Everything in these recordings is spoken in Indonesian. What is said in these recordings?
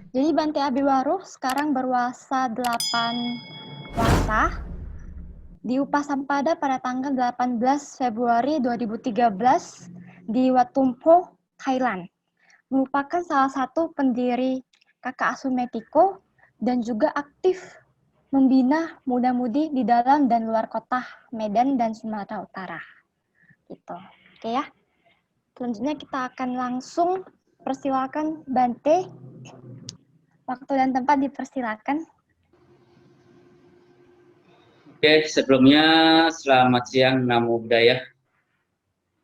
Jadi Bante Abiwaruh sekarang berwasa 8 wasa, diupah Sampada pada tanggal 18 Februari 2013 di Wat Tumphong, Thailand. Merupakan salah satu pendiri Kakak Asuh Metiko dan juga aktif membina muda-mudi di dalam dan luar kota Medan dan Sumatera Utara. Gitu. Oke ya. Selanjutnya kita akan langsung persilakan Bante. Waktu dan tempat dipersilakan. Oke, sebelumnya selamat siang Namo Buddhaya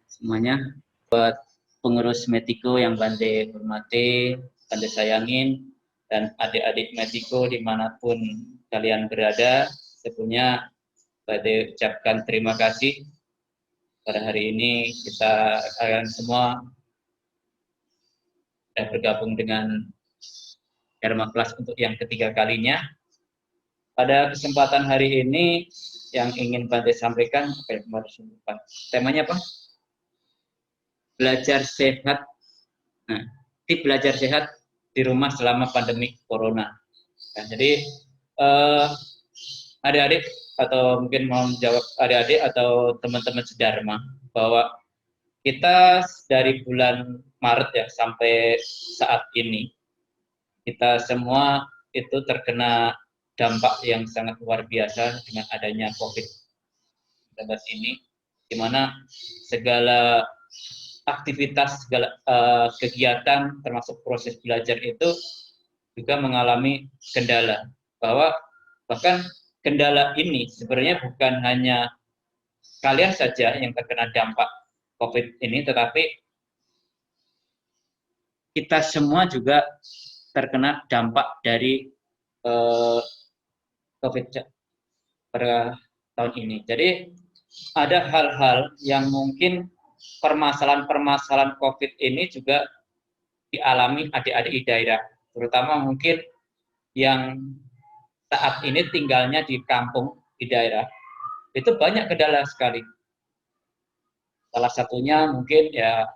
semuanya. Buat pengurus Metiko yang Bante hormati, Bante sayangin, dan adik-adik Metiko dimanapun kalian berada, sebelumnya Bante ucapkan terima kasih. Pada hari ini kita kalian semua sudah bergabung dengan Dharma Class untuk yang ketiga kalinya. Pada kesempatan hari ini yang ingin Bante sampaikan, temanya apa? Belajar sehat. Nah, belajar sehat di rumah selama pandemi corona. Nah, jadi adik-adik atau mungkin mau menjawab adik-adik atau teman-teman sedharma bahwa kita dari bulan Maret ya sampai saat ini kita semua itu terkena dampak yang sangat luar biasa dengan adanya COVID-19 ini, di mana segala aktivitas, segala kegiatan termasuk proses belajar itu juga mengalami kendala. Bahwa bahkan kendala ini sebenarnya bukan hanya kalian saja yang terkena dampak COVID ini, tetapi kita semua juga terkena dampak dari COVID pada tahun ini. Jadi ada hal-hal yang mungkin permasalahan-permasalahan COVID ini juga dialami adik-adik di daerah, terutama mungkin yang saat ini tinggalnya di kampung, di daerah, itu banyak kendala sekali. Salah satunya mungkin ya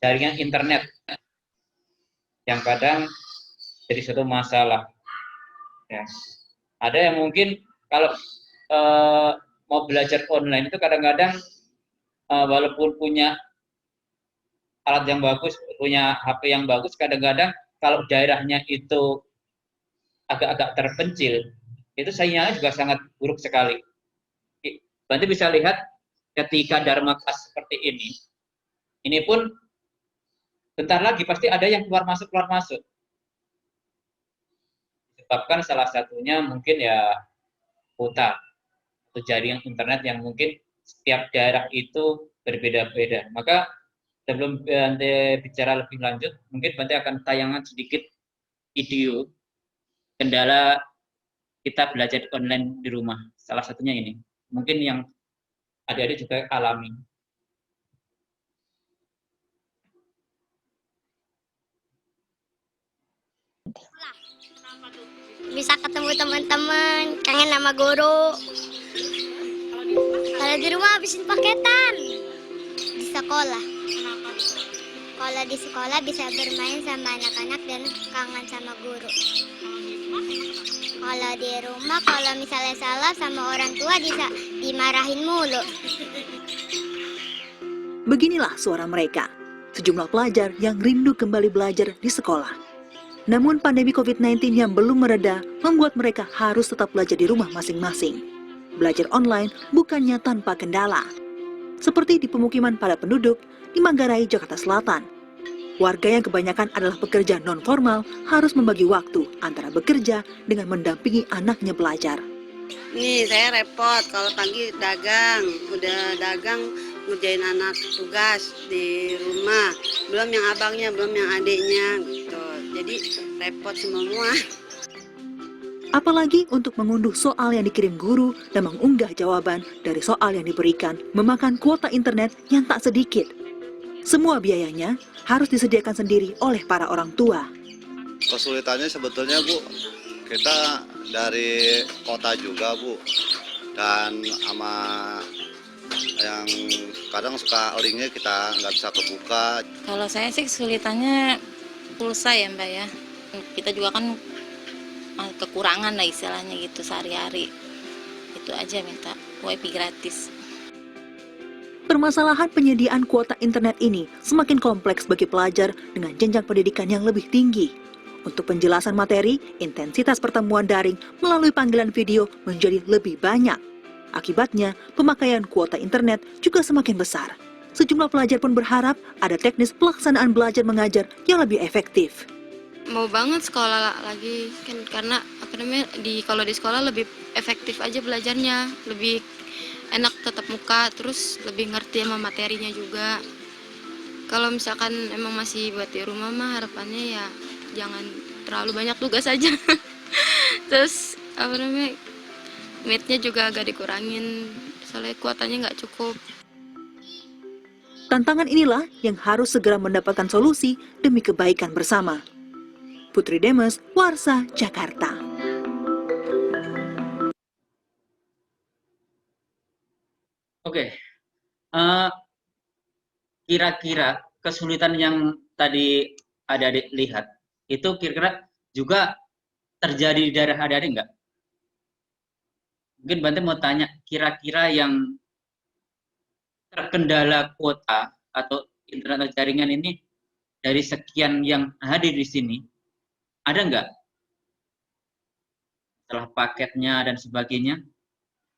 jaringan internet yang kadang jadi satu masalah. Ya. Ada yang mungkin kalau mau belajar online itu kadang-kadang walaupun punya alat yang bagus, punya HP yang bagus, kadang-kadang kalau daerahnya itu agak-agak terpencil, itu sinyalnya juga sangat buruk sekali. Nanti bisa lihat ketika Dharma Class seperti ini pun bentar lagi pasti ada yang keluar masuk. Disebabkan salah satunya mungkin ya kuota atau jaringan internet yang mungkin setiap daerah itu berbeda-beda. Maka sebelum Bante bicara lebih lanjut, mungkin Bante akan tayangan sedikit video kendala kita belajar online di rumah. Salah satunya ini. Mungkin yang adik-adik juga alami. Bisa ketemu teman-teman, kangen sama guru. Kalau di rumah habisin paketan. Di sekolah. Kalau di sekolah bisa bermain sama anak-anak dan kangen sama guru. Kalau di rumah, kalau misalnya salah sama orang tua bisa dimarahin mulu. Beginilah suara mereka, sejumlah pelajar yang rindu kembali belajar di sekolah. Namun pandemi COVID-19 yang belum mereda membuat mereka harus tetap belajar di rumah masing-masing. Belajar online bukannya tanpa kendala. Seperti di pemukiman padat penduduk di Manggarai, Jakarta Selatan. Warga yang kebanyakan adalah pekerja non-formal harus membagi waktu antara bekerja dengan mendampingi anaknya belajar. Nih saya repot kalau pagi dagang, udah dagang ngerjain anak tugas di rumah, belum yang abangnya, belum yang adiknya gitu. Jadi repot semua. Apalagi untuk mengunduh soal yang dikirim guru dan mengunggah jawaban dari soal yang diberikan memakan kuota internet yang tak sedikit. Semua biayanya harus disediakan sendiri oleh para orang tua. Kesulitannya sebetulnya Bu, kita dari kota juga Bu, dan sama yang kadang suka linknya kita nggak bisa kebuka. Kalau saya sih kesulitannya pulsa ya Mbak ya. Kita juga kan kekurangan lah istilahnya gitu sehari-hari. Itu aja minta WiFi gratis. Permasalahan penyediaan kuota internet ini semakin kompleks bagi pelajar dengan jenjang pendidikan yang lebih tinggi. Untuk penjelasan materi, intensitas pertemuan daring melalui panggilan video menjadi lebih banyak. Akibatnya, pemakaian kuota internet juga semakin besar. Sejumlah pelajar pun berharap ada teknis pelaksanaan belajar mengajar yang lebih efektif. Mau banget sekolah lagi kan, karena kalau di sekolah lebih efektif aja belajarnya, lebih enak tetap muka, terus lebih ngerti sama materinya juga. Kalau misalkan emang masih buat di rumah mah harapannya ya jangan terlalu banyak tugas aja. Terus meetnya juga agak dikurangin, soalnya kuotanya nggak cukup. Tantangan inilah yang harus segera mendapatkan solusi demi kebaikan bersama. Putri Demes, Warsa, Jakarta. Oke, kira-kira kesulitan yang tadi adik-adik lihat, itu kira-kira juga terjadi di daerah adik-adik nggak? Mungkin Bante mau tanya, kira-kira yang terkendala kuota atau internet atau jaringan ini dari sekian yang hadir di sini, ada nggak masalah paketnya dan sebagainya?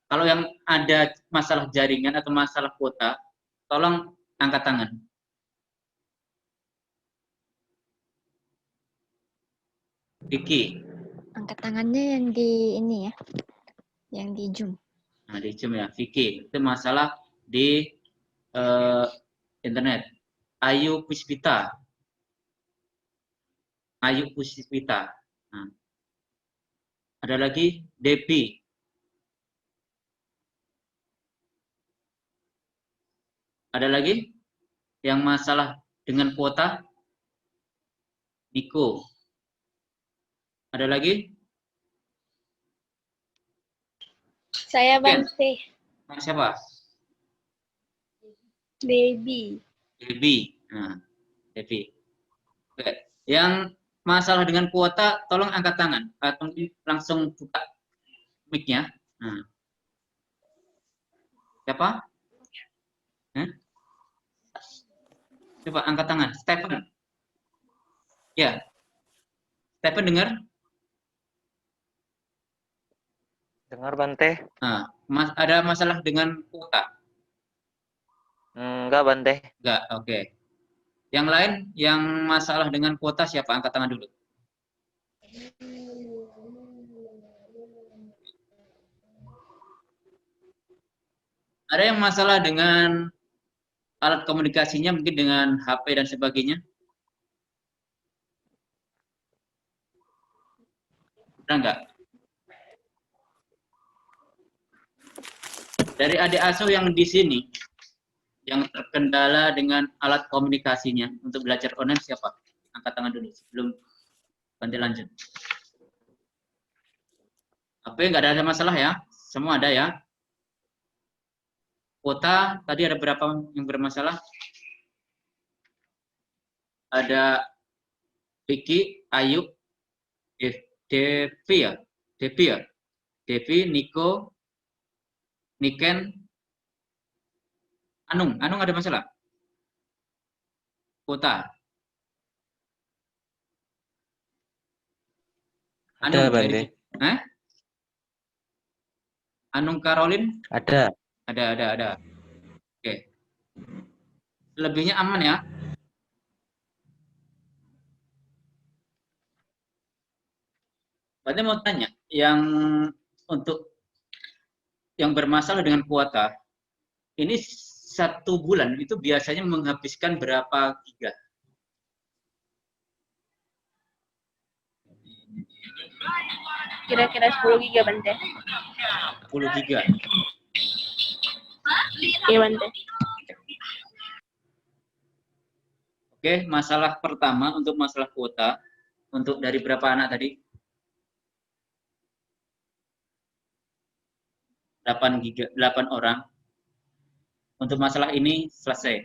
Kalau yang ada masalah jaringan atau masalah kuota, tolong angkat tangan. Vicky. Angkat tangannya yang di ini ya, yang di Zoom. Nah, di Zoom ya, Vicky. Itu masalah di internet. Ayu Puspita. Ayu Puspita. Nah. Ada lagi Depi. Ada lagi yang masalah dengan kuota? Niko. Ada lagi? Saya Bante. Nah, siapa? Baby. Debbie. Nah, Debbie. Oke. Yang masalah dengan kuota, tolong angkat tangan. Atau langsung buka mic-nya. Nah. Siapa? Coba angkat tangan. Stephen. Ya. Stephen dengar? Dengar Bante? Nah, ada masalah dengan kuota? Enggak Bante. Enggak, oke. Yang lain yang masalah dengan kuota siapa? Angkat tangan dulu. Ada yang masalah dengan alat komunikasinya, mungkin dengan HP dan sebagainya? Ada enggak? Dari adik asuh yang di sini, yang terkendala dengan alat komunikasinya untuk belajar online siapa? Angkat tangan dulu sebelum Bante lanjut. HP nggak ada masalah ya? Semua ada ya? Kuota tadi ada berapa yang bermasalah? Ada Vicky, Ayu, Devi ya? Devi, Niko, Niken, Anung ada masalah? Kuota? Ada Bante. Anung Karolin? Ada. Ada. Oke. Selebihnya aman ya? Berarti mau tanya, yang untuk yang bermasalah dengan kuota, ini 1 bulan itu biasanya menghabiskan berapa giga? Kira-kira 10 giga Bante. 10 giga. Iya Bante. Oke, masalah pertama untuk masalah kuota, untuk dari berapa anak tadi? 8 orang. Untuk masalah ini selesai.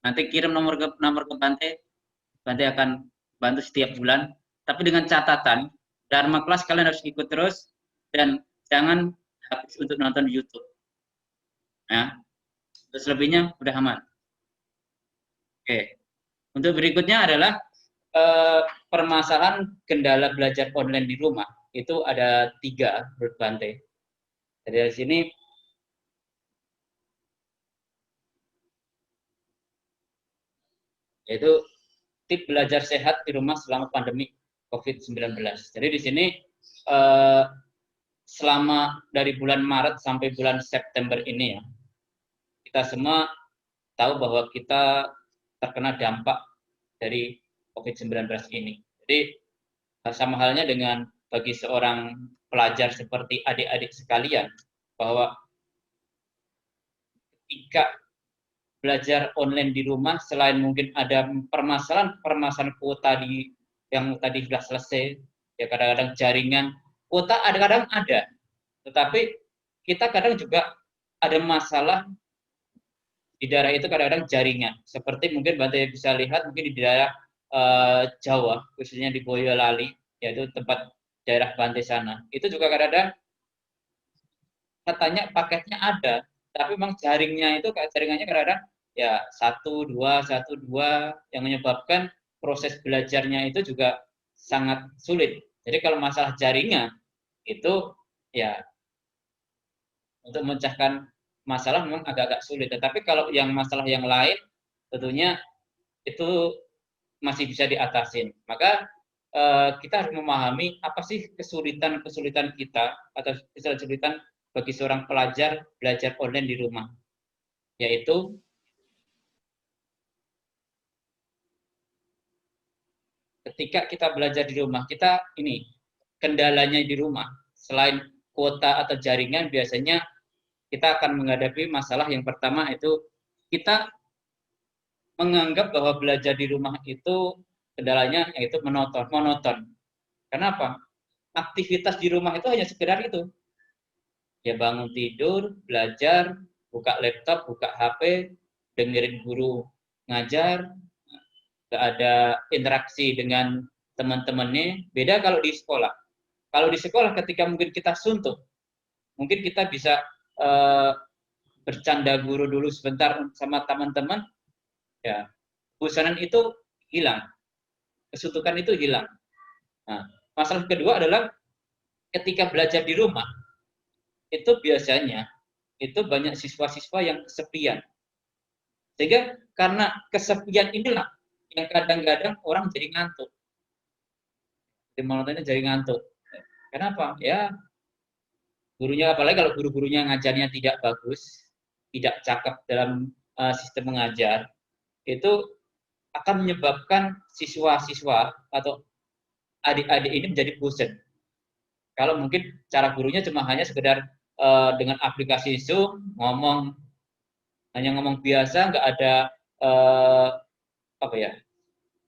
Nanti kirim nomor ke Bante. Bante akan bantu setiap bulan Tapi dengan catatan, Dharma kelas kalian harus ikut terus dan jangan habis untuk nonton YouTube. Ya. Terus lebihnya udah aman. Oke. Untuk berikutnya adalah permasalahan kendala belajar online di rumah. Itu ada 3 menurut Bante. Jadi dari sini yaitu tip belajar sehat di rumah selama pandemi COVID-19. Jadi di sini selama dari bulan Maret sampai bulan September ini ya, kita semua tahu bahwa kita terkena dampak dari COVID-19 ini. Jadi sama halnya dengan bagi seorang pelajar seperti adik-adik sekalian, bahwa ketika belajar online di rumah, selain mungkin ada permasalahan kuota yang tadi sudah selesai, ya kadang-kadang jaringan, kuota kadang-kadang ada, tetapi kita kadang juga ada masalah di daerah itu kadang-kadang jaringan. Seperti mungkin Bante bisa lihat mungkin di daerah Jawa, khususnya di Boyolali, yaitu tempat daerah Bante sana. Itu juga kadang-kadang katanya paketnya ada, tapi memang jaringannya kadang-kadang ya 1, 2 yang menyebabkan proses belajarnya itu juga sangat sulit. Jadi kalau masalah jaringan itu ya untuk memecahkan masalah memang agak-agak sulit. Tetapi kalau yang masalah yang lain tentunya itu masih bisa diatasin. Maka kita harus memahami apa sih kesulitan kita atau kesulitan bagi seorang pelajar belajar online di rumah, yaitu ketika kita belajar di rumah, kita ini kendalanya di rumah. Selain kuota atau jaringan, biasanya kita akan menghadapi masalah yang pertama itu kita menganggap bahwa belajar di rumah itu kendalanya yaitu monoton. Kenapa? Aktivitas di rumah itu hanya sekedar itu. Ya bangun tidur, belajar, buka laptop, buka HP, dengerin guru ngajar, nggak ada interaksi dengan teman-temannya. Beda kalau di sekolah. Kalau di sekolah ketika mungkin kita suntuk, mungkin kita bisa bercanda guru dulu sebentar sama teman-teman, ya bosanan itu hilang, kesuntukan itu hilang. Nah, masalah kedua adalah ketika belajar di rumah, itu biasanya itu banyak siswa-siswa yang kesepian. Sehingga karena kesepian inilah yang kadang-kadang orang jadi ngantuk. Monotonnya jadi ngantuk. Kenapa? Ya gurunya, apalagi kalau guru-gurunya ngajarnya tidak bagus, tidak cakep dalam sistem mengajar, itu akan menyebabkan siswa-siswa atau adik-adik ini menjadi bosan. Kalau mungkin cara gurunya cuma hanya sekedar dengan aplikasi Zoom hanya ngomong biasa, nggak ada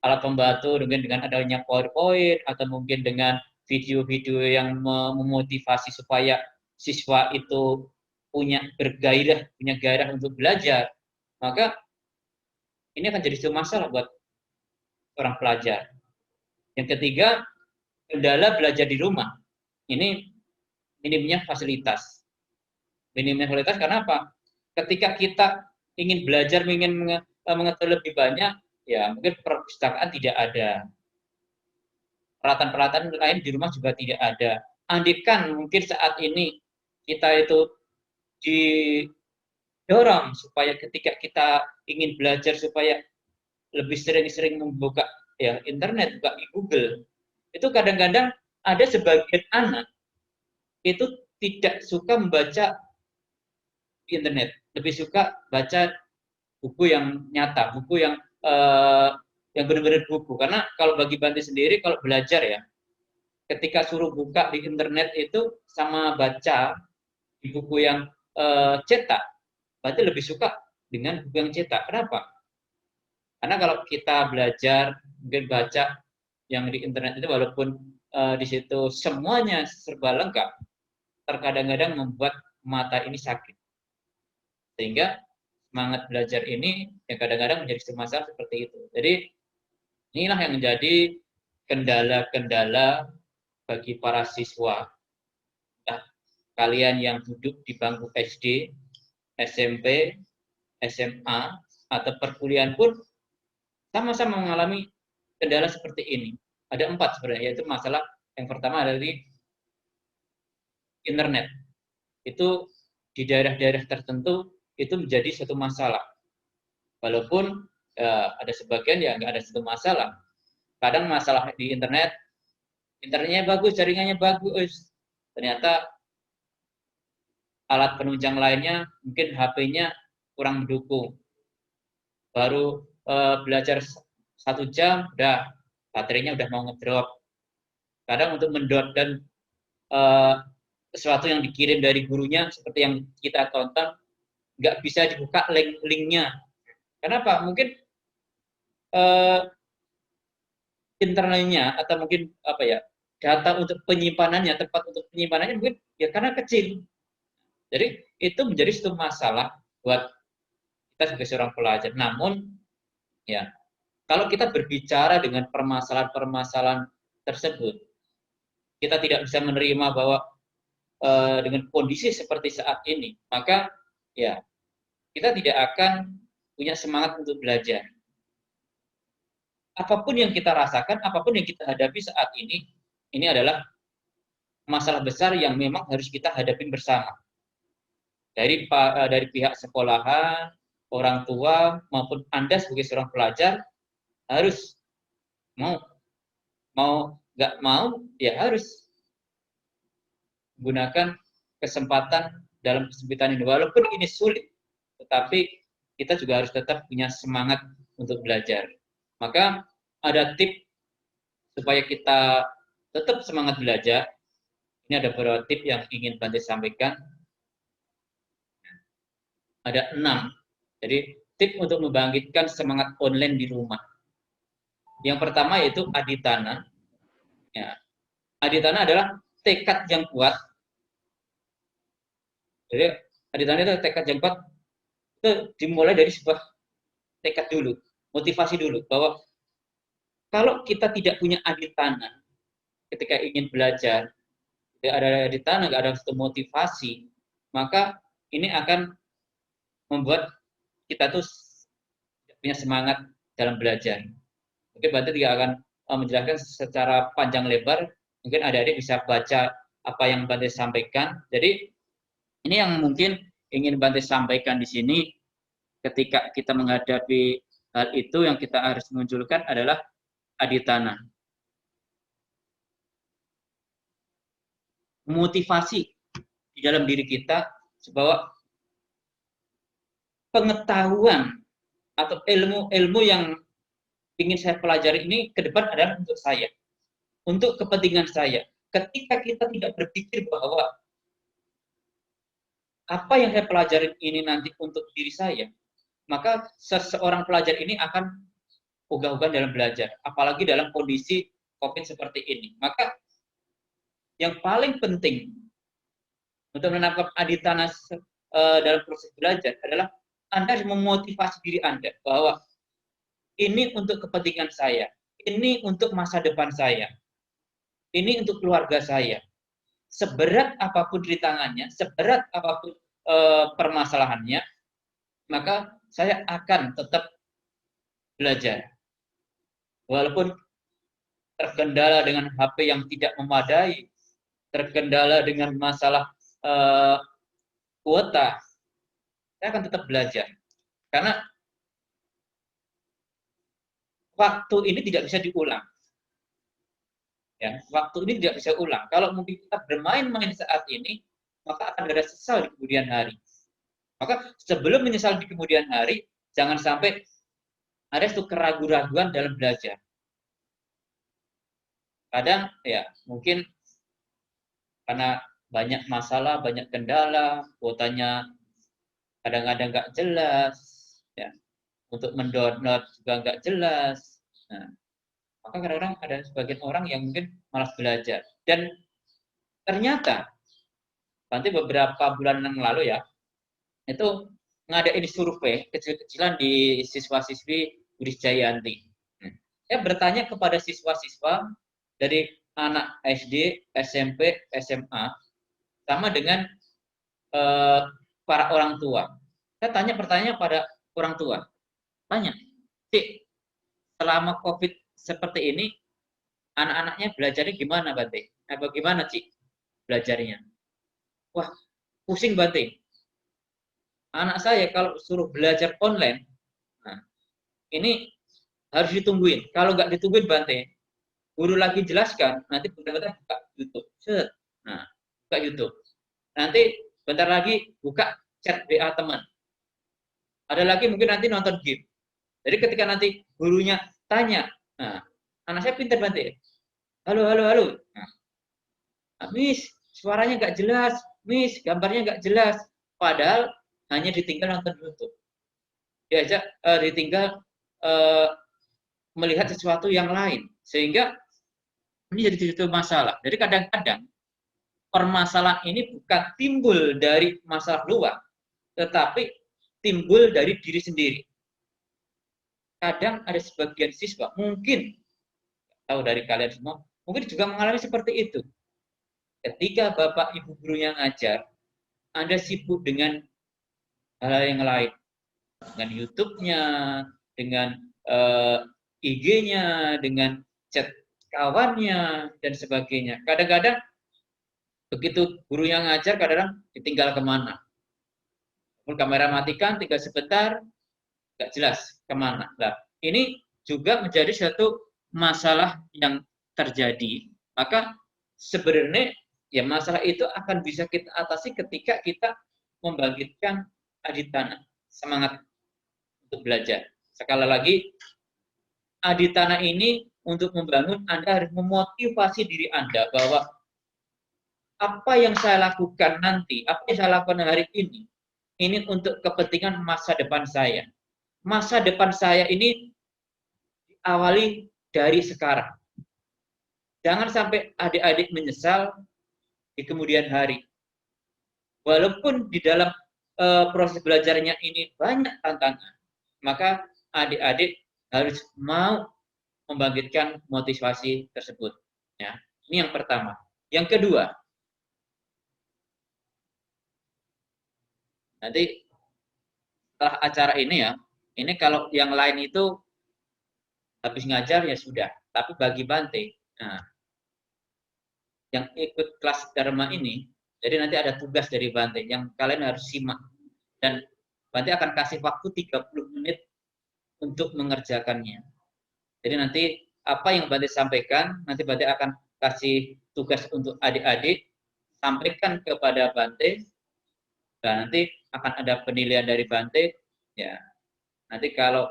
alat pembantu dengan adanya PowerPoint atau mungkin dengan video-video yang memotivasi supaya siswa itu punya gairah untuk belajar, maka ini akan jadi masalah buat orang pelajar. Yang ketiga, kendala belajar di rumah. Ini minimnya fasilitas. Minimnya fasilitas karena apa? Ketika kita ingin belajar, ingin mengetahui lebih banyak, ya mungkin perpustakaan tidak ada. Peralatan-peralatan lain di rumah juga tidak ada. Andikan mungkin saat ini kita itu didorong supaya ketika kita ingin belajar supaya lebih sering-sering membuka ya internet, buka di Google. Itu kadang-kadang ada sebagian anak itu tidak suka membaca di internet, lebih suka baca buku yang nyata, buku yang benar-benar buku. Karena kalau bagi Bante sendiri kalau belajar ya, ketika suruh buka di internet itu sama baca di buku yang cetak, Bante lebih suka dengan buku yang cetak. Kenapa? Karena kalau kita belajar mungkin baca yang di internet itu walaupun di situ semuanya serba lengkap, terkadang-kadang membuat mata ini sakit. Sehingga semangat belajar ini yang kadang-kadang menjadi masalah seperti itu. Jadi inilah yang menjadi kendala-kendala bagi para siswa. Nah, kalian yang duduk di bangku SD, SMP, SMA, atau perkuliahan pun sama-sama mengalami kendala seperti ini. Ada 4 sebenarnya, yaitu masalah yang pertama dari internet. Itu di daerah-daerah tertentu itu menjadi suatu masalah. Walaupun ada sebagian yang nggak ada satu masalah. Kadang masalah di internet, internetnya bagus, jaringannya bagus. Ternyata alat penunjang lainnya, mungkin HP-nya kurang mendukung. Baru belajar 1 jam, udah baterainya udah mau ngedrop. Kadang untuk mendownload sesuatu yang dikirim dari gurunya, seperti yang kita tonton, nggak bisa dibuka link-linknya. Kenapa? Mungkin internetnya atau mungkin data untuk penyimpanannya, tempat untuk penyimpanannya mungkin ya karena kecil. Jadi itu menjadi suatu masalah buat kita sebagai seorang pelajar. Namun ya, kalau kita berbicara dengan permasalahan-permasalahan tersebut, kita tidak bisa menerima bahwa dengan kondisi seperti saat ini, maka ya kita tidak akan punya semangat untuk belajar. Apapun yang kita rasakan, apapun yang kita hadapi saat ini adalah masalah besar yang memang harus kita hadapin bersama. Dari pihak sekolahan, orang tua, maupun Anda sebagai seorang pelajar harus mau nggak mau, ya harus gunakan kesempatan dalam kesempitan ini. Walaupun ini sulit, tetapi kita juga harus tetap punya semangat untuk belajar. Maka ada tips supaya kita tetap semangat belajar. Ini ada beberapa tips yang ingin Bante sampaikan. Ada 6. Jadi tips untuk membangkitkan semangat online di rumah. Yang pertama yaitu aditana. Ya. Aditana adalah tekad yang kuat. Jadi aditana itu tekad yang kuat. Itu dimulai dari sebuah tekad dulu, motivasi dulu, bahwa kalau kita tidak punya aditana ketika ingin belajar, tidak ada aditana, nggak ada satu motivasi, maka ini akan membuat kita tuh tidak punya semangat dalam belajar. Mungkin Bante tidak akan menjelaskan secara panjang lebar, mungkin adik-adik bisa baca apa yang Bante sampaikan. Jadi ini yang mungkin ingin Bante sampaikan di sini. Ketika kita menghadapi hal itu, yang kita harus munculkan adalah aditana. Motivasi di dalam diri kita bahwa pengetahuan atau ilmu yang ingin saya pelajari ini ke depan adalah untuk saya, untuk kepentingan saya. Ketika kita tidak berpikir bahwa apa yang saya pelajari ini nanti untuk diri saya, maka seseorang pelajar ini akan ogah-ogahan dalam belajar, apalagi dalam kondisi COVID seperti ini. Maka yang paling penting untuk menangkap aditana dalam proses belajar adalah Anda harus memotivasi diri Anda bahwa ini untuk kepentingan saya, ini untuk masa depan saya, ini untuk keluarga saya. Seberat apapun rintangannya, seberat apapun permasalahannya, maka saya akan tetap belajar. Walaupun terkendala dengan HP yang tidak memadai, terkendala dengan masalah kuota, saya akan tetap belajar. Karena waktu ini tidak bisa diulang. Ya, waktu ini tidak bisa ulang. Kalau mungkin kita bermain-main saat ini, maka akan ada sesal di kemudian hari. Maka sebelum menyesal di kemudian hari, jangan sampai ada suatu keraguan-raguan dalam belajar. Kadang ya mungkin karena banyak masalah, banyak kendala, kuotanya kadang-kadang nggak jelas, ya. Untuk mendownload juga nggak jelas. Nah, maka kadang-kadang ada sebagian orang yang mungkin malas belajar. Dan ternyata nanti beberapa bulan yang lalu ya, itu ngadain survei kecil-kecilan di siswa-siswi Budis Jayanti. Saya bertanya kepada siswa-siswa dari anak SD, SMP, SMA, sama dengan para orang tua. Saya tanya pertanyaan pada orang tua. Tanya, Cik, selama COVID seperti ini, anak-anaknya belajarnya gimana, Bante? Bagaimana, Cik, belajarnya? Wah, pusing, Bante. Anak saya kalau suruh belajar online, nah, ini harus ditungguin. Kalau nggak ditungguin, Bante, guru lagi jelaskan, nanti bentar-bentar buka YouTube. Set. Nah, buka YouTube. Nanti bentar lagi buka chat WA teman. Ada lagi mungkin nanti nonton game. Jadi ketika nanti gurunya tanya, nah, anak saya pintar, Bante. Halo, halo, halo. Nah, Miss, suaranya nggak jelas. Miss, gambarnya nggak jelas. Padahal hanya ditinggal nonton YouTube. Ditinggal melihat sesuatu yang lain. Sehingga ini jadi satu masalah. Jadi kadang-kadang permasalahan ini bukan timbul dari masalah luar, tetapi timbul dari diri sendiri. Kadang ada sebagian siswa, mungkin tahu dari kalian semua, mungkin juga mengalami seperti itu. Ketika Bapak Ibu gurunya ngajar, Anda sibuk dengan hal yang lain, dengan YouTube-nya, dengan IG-nya, dengan chat kawannya, dan sebagainya. Kadang-kadang begitu gurunya ngajar, kadang-kadang ditinggal kemana. Kamera matikan, tinggal sebentar, nggak jelas kemana. Nah, ini juga menjadi suatu masalah yang terjadi. Maka sebenarnya ya masalah itu akan bisa kita atasi ketika kita membangkitkan aditana, semangat untuk belajar. Sekali lagi, aditana ini untuk membangun, Anda harus memotivasi diri Anda bahwa apa yang saya lakukan nanti, apa yang saya lakukan hari ini untuk kepentingan masa depan saya. Masa depan saya ini diawali dari sekarang. Jangan sampai adik-adik menyesal di kemudian hari. Walaupun di dalam proses belajarnya ini banyak tantangan, maka adik-adik harus mau membangkitkan motivasi tersebut. Ya, ini yang pertama. Yang kedua, nanti setelah acara ini ya, ini kalau yang lain itu habis ngajar ya sudah. Tapi bagi Bante, nah, yang ikut kelas Dharma ini, jadi nanti ada tugas dari Bante yang kalian harus simak. Dan Bante akan kasih waktu 30 menit untuk mengerjakannya. Jadi nanti apa yang Bante sampaikan, nanti Bante akan kasih tugas untuk adik-adik, sampaikan kepada Bante, dan nanti akan ada penilaian dari Bante. Ya, nanti kalau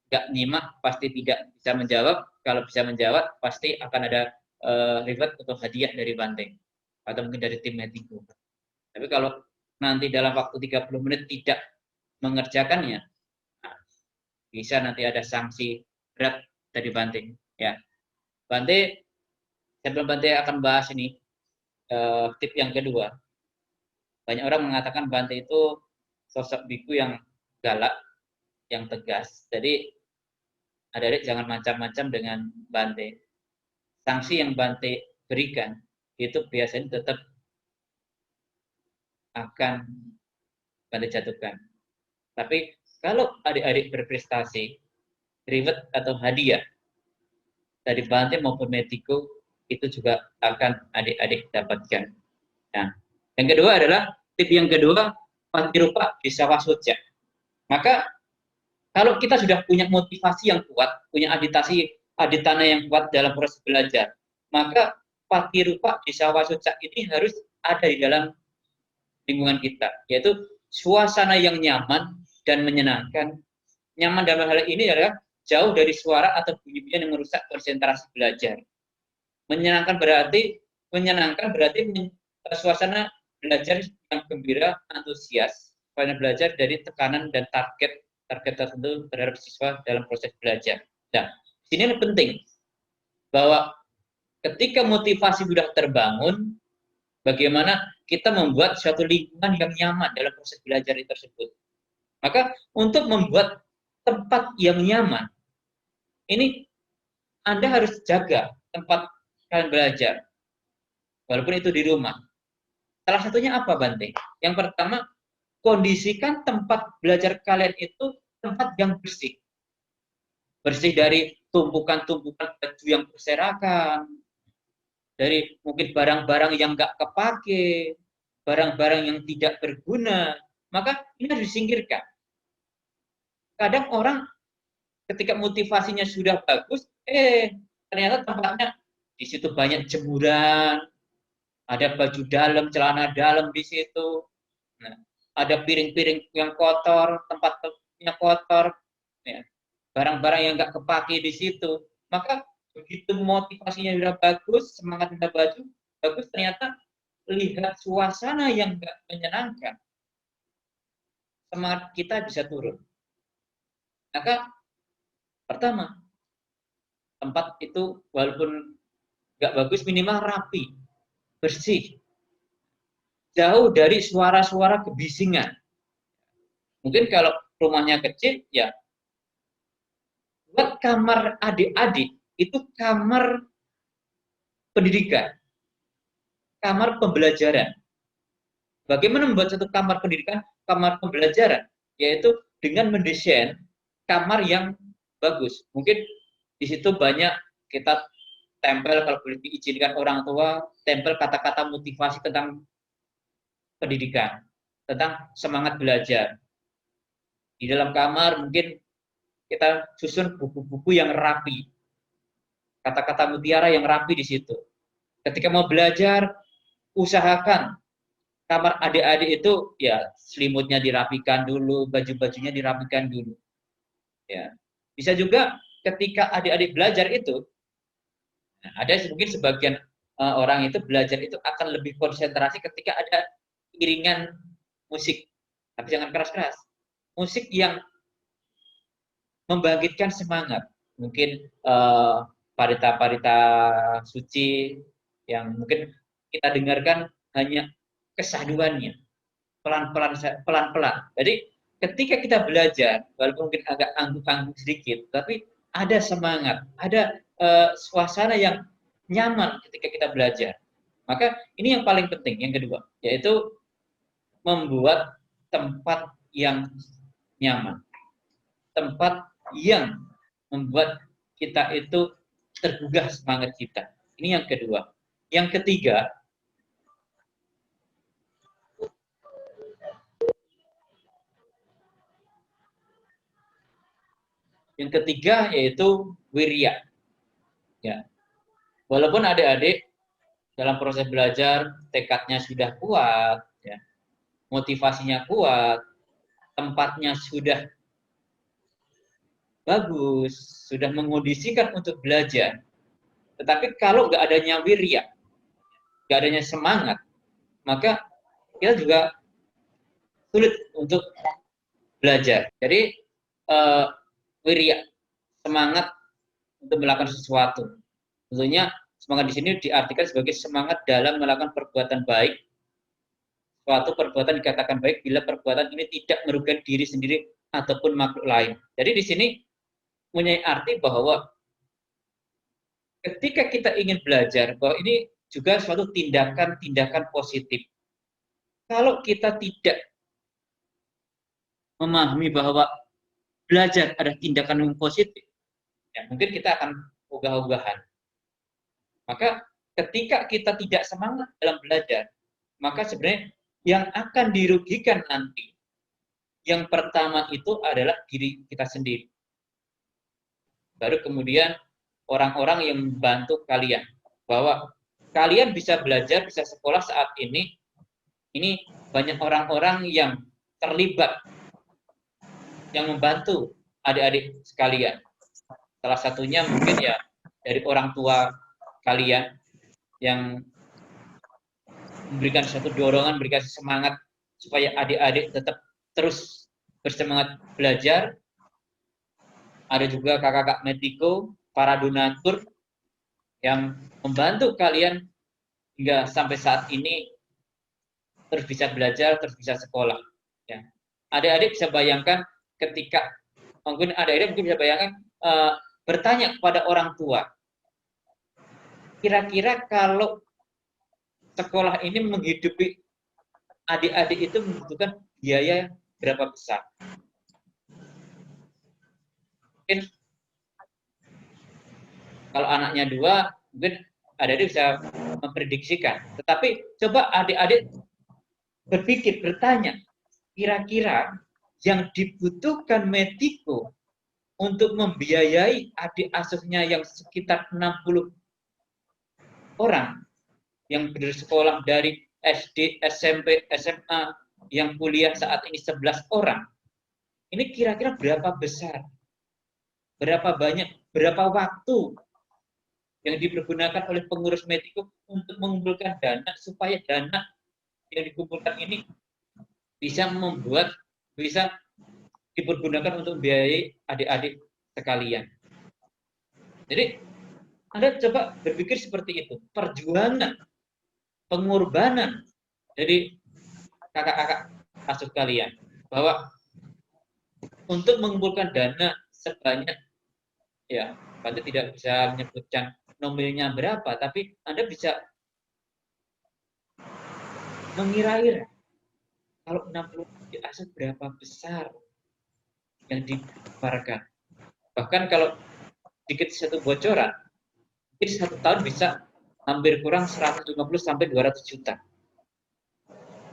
nggak nyimak pasti tidak bisa menjawab. Kalau bisa menjawab pasti akan ada reward atau hadiah dari Bante atau mungkin dari tim Metigo. Tapi kalau nanti dalam waktu 30 menit tidak mengerjakannya, nah, bisa nanti ada sanksi berat dari Bante. Ya, Bante, sebelum Bante akan bahas ini tip yang kedua. Banyak orang mengatakan Bante itu sosok biku yang galak, yang tegas. Jadi adik-adik jangan macam-macam dengan Bante. Sanksi yang Bante berikan itu biasanya tetap akan Bante jatuhkan. Tapi kalau adik-adik berprestasi, reward atau hadiah dari Bante maupun Metigo itu juga akan adik-adik dapatkan. Nah, yang kedua adalah tip yang kedua, patirupa disawasuja. Maka kalau kita sudah punya motivasi yang kuat, punya aditana yang kuat dalam proses belajar, maka patirupa disawasuja ini harus ada di dalam lingkungan kita, yaitu suasana yang nyaman dan menyenangkan. Nyaman dalam hal ini adalah jauh dari suara atau bunyi-bunyi yang merusak konsentrasi belajar. Menyenangkan berarti suasana belajar yang gembira, antusias, karena belajar dari tekanan dan target tertentu terhadap siswa dalam proses belajar. Nah, ini penting bahwa ketika motivasi sudah terbangun, bagaimana kita membuat suatu lingkungan yang nyaman dalam proses belajar tersebut. Maka untuk membuat tempat yang nyaman, ini Anda harus jaga tempat kalian belajar, walaupun itu di rumah. Salah satunya apa, Bante? Yang pertama, kondisikan tempat belajar kalian itu tempat yang bersih. Bersih dari tumpukan-tumpukan baju yang berserakan, dari mungkin barang-barang yang nggak kepake, barang-barang yang tidak berguna, maka ini harus disingkirkan. Kadang orang ketika motivasinya sudah bagus, ternyata tempatnya di situ banyak jemuran, ada baju dalam, celana dalam di situ, nah, ada piring-piring yang kotor, tempatnya kotor, ya, barang-barang yang nggak kepake di situ. Maka begitu motivasinya sudah bagus, semangat sudah bagus, ternyata lihat suasana yang nggak menyenangkan, semangat kita bisa turun. Maka pertama, tempat itu walaupun nggak bagus, minimal rapi, bersih, jauh dari suara-suara kebisingan. Mungkin kalau rumahnya kecil, ya buat kamar adik-adik itu kamar pendidikan, kamar pembelajaran. Bagaimana membuat satu kamar pendidikan, kamar pembelajaran? Yaitu dengan mendesain kamar yang bagus. Mungkin di situ banyak kita tempel, kalau boleh diizinkan orang tua, tempel kata-kata motivasi tentang pendidikan, tentang semangat belajar. Di dalam kamar mungkin kita susun buku-buku yang rapi, kata-kata mutiara yang rapi di situ. Ketika mau belajar, usahakan kamar adik-adik itu ya selimutnya dirapikan dulu, baju-bajunya dirapikan dulu. Ya, bisa juga ketika adik-adik belajar itu, ada mungkin sebagian orang itu belajar itu akan lebih konsentrasi ketika ada iringan musik, tapi jangan keras-keras. Musik yang membangkitkan semangat, mungkin parita-parita suci yang mungkin kita dengarkan hanya kesaduannya, pelan-pelan. Jadi ketika kita belajar, walaupun mungkin agak angguk-angguk sedikit, tapi ada semangat, ada suasana yang nyaman ketika kita belajar. Maka ini yang paling penting, yang kedua, yaitu membuat tempat yang nyaman, tempat yang membuat kita itu tergugah semangat kita. Ini yang kedua. Yang ketiga, yaitu wirya. Ya. Walaupun adik-adik dalam proses belajar tekadnya sudah kuat, ya, motivasinya kuat, tempatnya sudah bagus, sudah mengondisikan untuk belajar. Tetapi kalau nggak adanya wirya, nggak adanya semangat, maka kita juga sulit untuk belajar. Jadi wirya, semangat untuk melakukan sesuatu. Tentunya semangat di sini diartikan sebagai semangat dalam melakukan perbuatan baik. Suatu perbuatan dikatakan baik bila perbuatan ini tidak merugikan diri sendiri ataupun makhluk lain. Jadi di sini punya arti bahwa ketika kita ingin belajar, bahwa ini juga suatu tindakan-tindakan positif. Kalau kita tidak memahami bahwa belajar ada tindakan yang positif, ya mungkin kita akan ogah-ogahan. Maka ketika kita tidak semangat dalam belajar, maka sebenarnya yang akan dirugikan nanti, yang pertama itu adalah diri kita sendiri. Baru kemudian orang-orang yang membantu kalian, bahwa kalian bisa belajar, bisa sekolah saat ini banyak orang-orang yang terlibat, yang membantu adik-adik sekalian. Salah satunya mungkin ya dari orang tua kalian yang memberikan suatu dorongan, memberikan semangat supaya adik-adik tetap terus bersemangat belajar. Ada juga kakak-kakak Metiko, para donatur yang membantu kalian hingga sampai saat ini terus bisa belajar, terus bisa sekolah. Ya. Adik-adik bisa bayangkan ketika mungkin adik-adik bisa bayangkan bertanya kepada orang tua, kira-kira kalau sekolah ini menghidupi adik-adik itu membutuhkan biaya berapa besar? Mungkin kalau anaknya 2, mungkin adik-adik bisa memprediksikan. Tetapi coba adik-adik berpikir, bertanya, kira-kira yang dibutuhkan Metiko untuk membiayai adik asuhnya yang sekitar 60 orang yang bersekolah dari SD, SMP, SMA, yang kuliah saat ini 11 orang. Ini kira-kira berapa besar? Berapa banyak? Berapa waktu yang dipergunakan oleh pengurus Metiko untuk mengumpulkan dana supaya dana yang dikumpulkan ini bisa dipergunakan untuk membiayai adik-adik sekalian. Jadi Anda coba berpikir seperti itu, perjuangan, pengorbanan dari kakak-kakak asuh kalian, bahwa untuk mengumpulkan dana sebanyak, ya, Anda tidak bisa menyebutkan nominalnya berapa, tapi Anda bisa mengira-ira kalau 60 asuh berapa besar yang dikeluarkan. Bahkan kalau sedikit satu bocoran, mungkin 1 tahun bisa hampir kurang 150 sampai 200 juta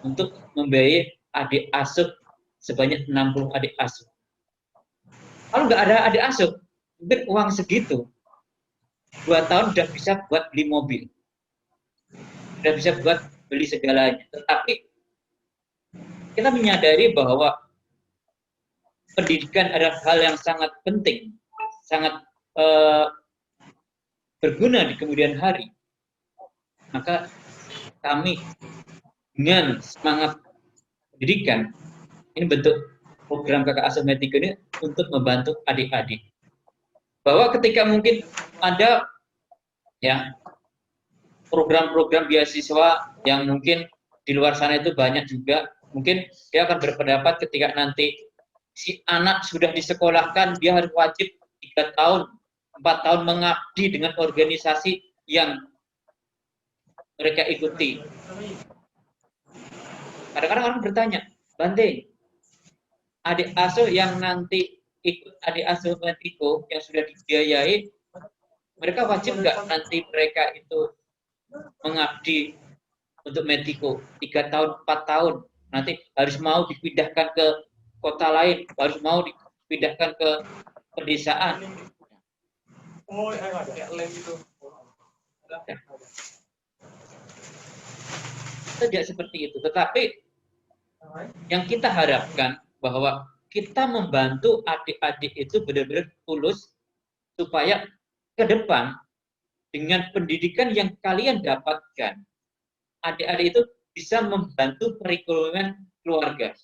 untuk membiayai adik asuh sebanyak 60 adik asuh. Kalau nggak ada adik asuh, mungkin uang segitu 2 tahun sudah bisa buat beli mobil, sudah bisa buat beli segalanya. Tetapi kita menyadari bahwa pendidikan adalah hal yang sangat penting, sangat berguna di kemudian hari. Maka kami dengan semangat pendidikan, ini bentuk program Kakak Asuh Metiko ini untuk membantu adik-adik. Bahwa ketika mungkin ada ya program-program beasiswa yang mungkin di luar sana itu banyak juga, mungkin dia akan berpendapat ketika nanti si anak sudah disekolahkan, dia harus wajib 3 tahun, 4 tahun mengabdi dengan organisasi yang mereka ikuti. Kadang-kadang orang bertanya, Bante, adik asuh yang nanti ikut adik asuh Metiko yang sudah dibiayai, mereka wajib nggak nanti mereka itu mengabdi untuk Metiko 3 tahun, 4 tahun, nanti harus mau dipindahkan ke kota lain, harus mau dipindahkan ke pedesaan. Tidak seperti itu, tetapi yang kita harapkan bahwa kita membantu adik-adik itu benar-benar tulus supaya ke depan dengan pendidikan yang kalian dapatkan, adik-adik itu bisa membantu perekonomian keluarga.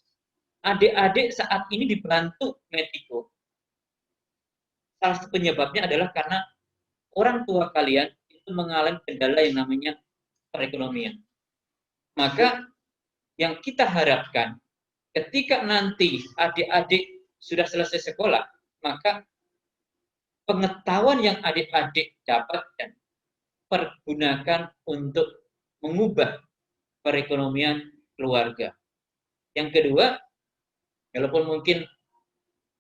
Adik-adik saat ini dibantu Metiko. Salah satu penyebabnya adalah karena orang tua kalian itu mengalami kendala yang namanya perekonomian. Maka yang kita harapkan ketika nanti adik-adik sudah selesai sekolah, maka pengetahuan yang adik-adik dapatkan pergunakan untuk mengubah perekonomian keluarga. Yang kedua, walaupun mungkin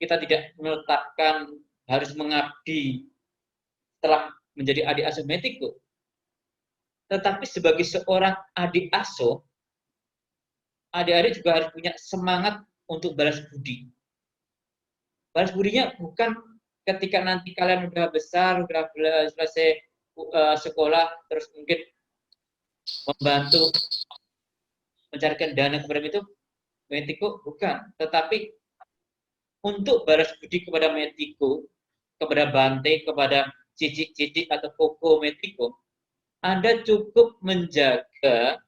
kita tidak menetapkan harus mengabdi setelah menjadi adik asuh Metiko, tetapi sebagai seorang adik asuh, adik-adik juga harus punya semangat untuk balas budi. Balas budinya bukan ketika nanti kalian udah besar, udah selesai sekolah, terus mungkin membantu mencarikan dana kepada Metiko, bukan. Tetapi untuk balas budi kepada Metiko, kepada Bante, kepada Cici atau Koko Metiko, Anda cukup menjaga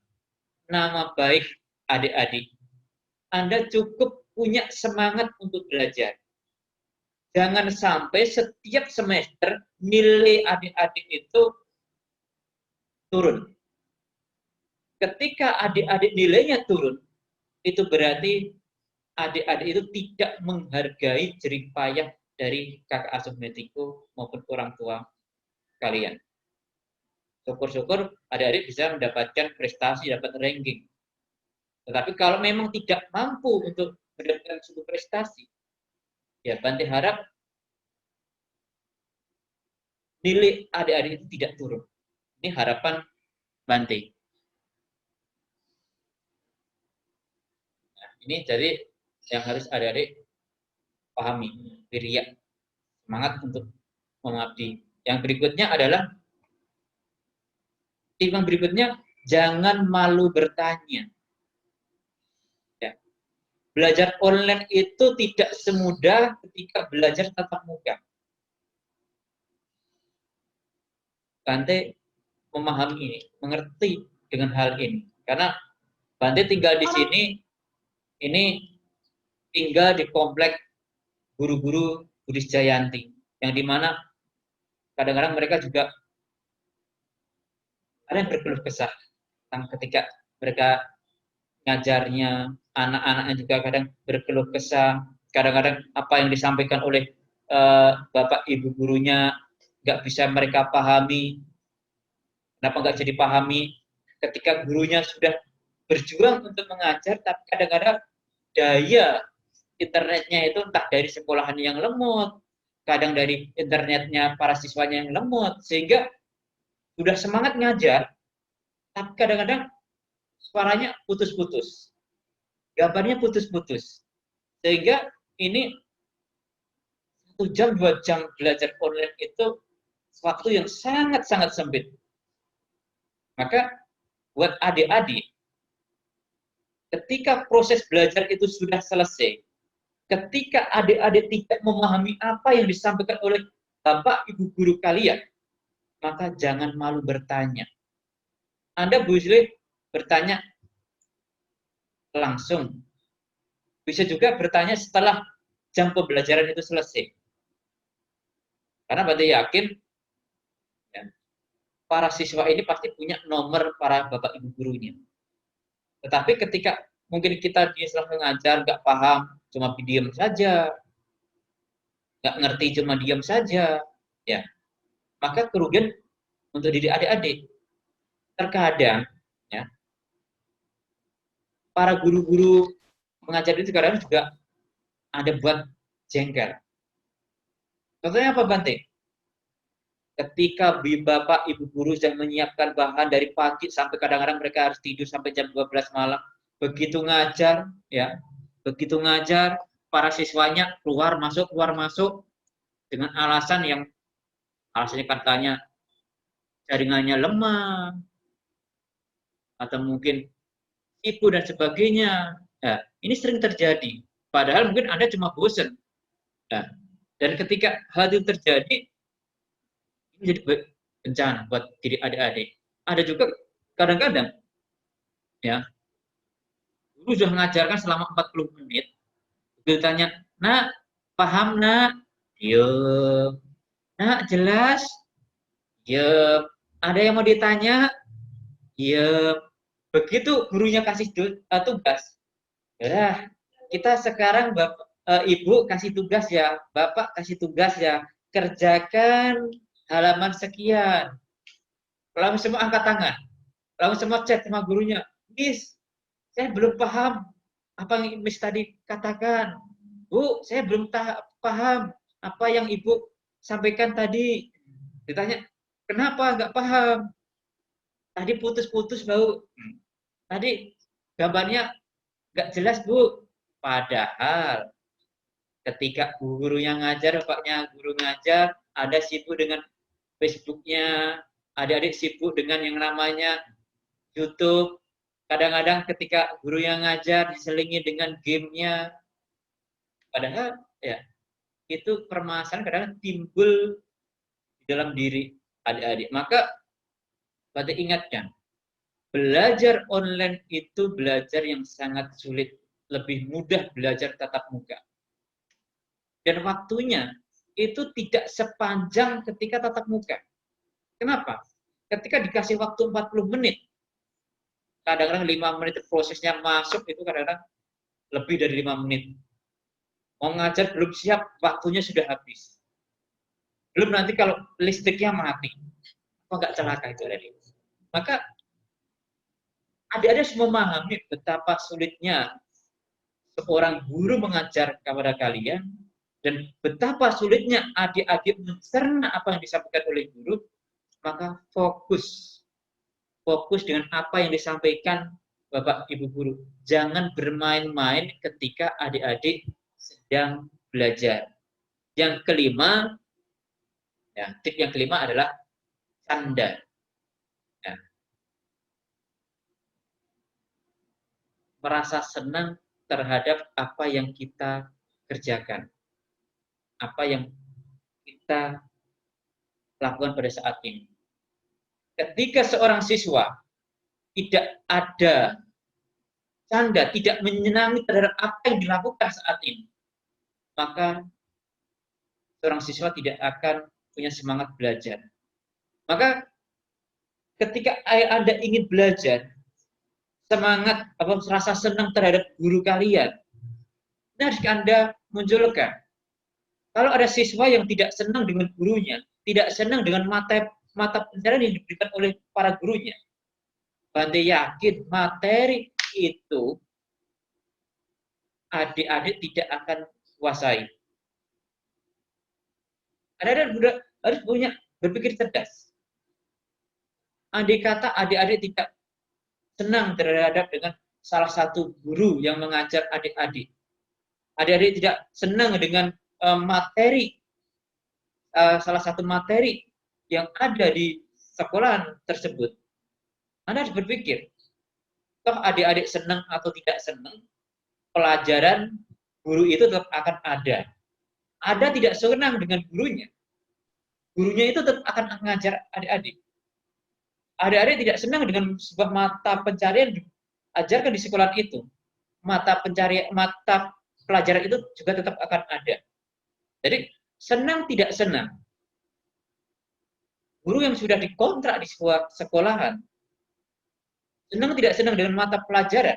nama baik adik-adik. Anda cukup punya semangat untuk belajar. Jangan sampai setiap semester nilai adik-adik itu turun. Ketika adik-adik nilainya turun, itu berarti adik-adik itu tidak menghargai jerih payah dari kakak asuh Metiko maupun orang tua kalian. Syukur-syukur adik-adik bisa mendapatkan prestasi, dapat ranking. Tetapi kalau memang tidak mampu untuk mendapatkan suatu prestasi, ya Bante harap nilai adik-adik itu tidak turun. Ini harapan Bante. Nah, ini jadi yang harus adik-adik pahami, wirya, semangat untuk mengabdi. Yang berikutnya adalah yang berikutnya, jangan malu bertanya. Ya. Belajar online itu tidak semudah ketika belajar tatap muka. Bante memahami ini, mengerti dengan hal ini. Karena Bante tinggal di sini, ini tinggal di komplek guru-guru Buddhis Jayanti, yang dimana kadang-kadang mereka juga ada yang berkeluh kesah tentang ketika mereka ngajarnya, anak-anaknya juga kadang berkeluh kesah, kadang-kadang apa yang disampaikan oleh bapak ibu gurunya nggak bisa mereka pahami. Kenapa nggak jadi pahami? Ketika gurunya sudah berjuang untuk mengajar, tapi kadang-kadang daya internetnya itu entah dari sekolahan yang lemot, kadang dari internetnya para siswanya yang lemot, sehingga sudah semangat ngajar, tapi kadang-kadang suaranya putus-putus, gambarnya putus-putus, sehingga ini 1 jam 2 jam belajar online itu waktu yang sangat-sangat sempit. Maka buat adik-adik, ketika proses belajar itu sudah selesai, ketika adik-adik tidak memahami apa yang disampaikan oleh bapak ibu guru kalian, maka jangan malu bertanya. Anda boleh bertanya langsung. Bisa juga bertanya setelah jam pembelajaran itu selesai. Karena Bante yakin ya, para siswa ini pasti punya nomor para bapak ibu gurunya. Tetapi ketika mungkin kita di setelah mengajar nggak paham, cuma diam saja, nggak ngerti cuma diam saja, ya, maka kerugian untuk diri adik-adik. Terkadang, ya, para guru-guru mengajar itu kadang juga ada buat jengkel. Contohnya apa, Bante? Ketika bapak ibu guru sudah menyiapkan bahan dari pagi sampai kadang-kadang mereka harus tidur sampai jam 12 malam. Begitu ngajar, ya, begitu ngajar, para siswanya keluar masuk dengan alasannya katanya jaringannya lemah atau mungkin ibu dan sebagainya. Nah, ini sering terjadi. Padahal mungkin Anda cuma bosan. Nah, dan ketika hal itu terjadi, ini jadi bencana buat diri adik-adik. Ada juga kadang-kadang, ya, guru sudah mengajarkan selama 40 menit, begitu tanya, nak, paham nak? Diam. Nak, jelas? Diam. Ada yang mau ditanya? Diam. Begitu gurunya kasih tugas, ya, kita sekarang ibu kasih tugas ya, bapak kasih tugas ya, kerjakan halaman sekian. Lalu semua angkat tangan, lalu semua chat sama gurunya, Miss, saya belum paham apa yang Miss tadi katakan. Bu, saya belum paham apa yang ibu sampaikan tadi. Ditanya, kenapa nggak paham? Tadi putus-putus, Bu. Tadi gambarnya nggak jelas, Bu. Padahal ketika gurunya ngajar, bapaknya guru ngajar, ada sibuk dengan Facebooknya, adik-adik sibuk dengan yang namanya YouTube. Kadang-kadang ketika guru yang ngajar diselingi dengan gamenya. Padahal ya itu permasalahan kadang timbul di dalam diri adik-adik. Maka Bante ingatkan, belajar online itu belajar yang sangat sulit, lebih mudah belajar tatap muka. Dan waktunya itu tidak sepanjang ketika tatap muka. Kenapa? Ketika dikasih waktu 40 menit, kadang-kadang 5 menit prosesnya masuk, itu kadang-kadang lebih dari 5 menit. Mau ngajar belum siap, waktunya sudah habis. Belum nanti kalau listriknya mati. Apa nggak celaka itu, adik? Maka adik-adik harus memahami betapa sulitnya seorang guru mengajar kepada kalian dan betapa sulitnya adik-adik mencerna apa yang disampaikan oleh guru. Maka fokus dengan apa yang disampaikan Bapak Ibu guru. Jangan bermain-main ketika adik-adik sedang belajar. Yang kelima, ya, tip yang kelima adalah canda. Ya. Merasa senang terhadap apa yang kita kerjakan. Apa yang kita lakukan pada saat ini. Ketika seorang siswa tidak ada canda, tidak menyenangi terhadap apa yang dilakukan saat ini, maka seorang siswa tidak akan punya semangat belajar. Maka ketika Anda ingin belajar, semangat, rasa senang terhadap guru kalian, ini harus Anda munculkan. Kalau ada siswa yang tidak senang dengan gurunya, tidak senang dengan mata pelajaran yang diberikan oleh para gurunya, Bante yakin materi itu adik-adik tidak akan kuasai. Adik-adik harus punya berpikir cerdas. Andai kata adik-adik tidak senang terhadap dengan salah satu guru yang mengajar adik-adik, adik-adik tidak senang dengan materi, salah satu materi yang ada di sekolahan tersebut, Anda harus berpikir, toh adik-adik senang atau tidak senang, pelajaran guru itu tetap akan ada. Ada tidak senang dengan gurunya, gurunya itu tetap akan mengajar adik-adik. Adik-adik tidak senang dengan sebuah mata pencarian diajarkan di sekolah itu, mata pelajaran itu juga tetap akan ada. Jadi senang tidak senang, guru yang sudah dikontrak di sebuah sekolahan, senang tidak senang dengan mata pelajaran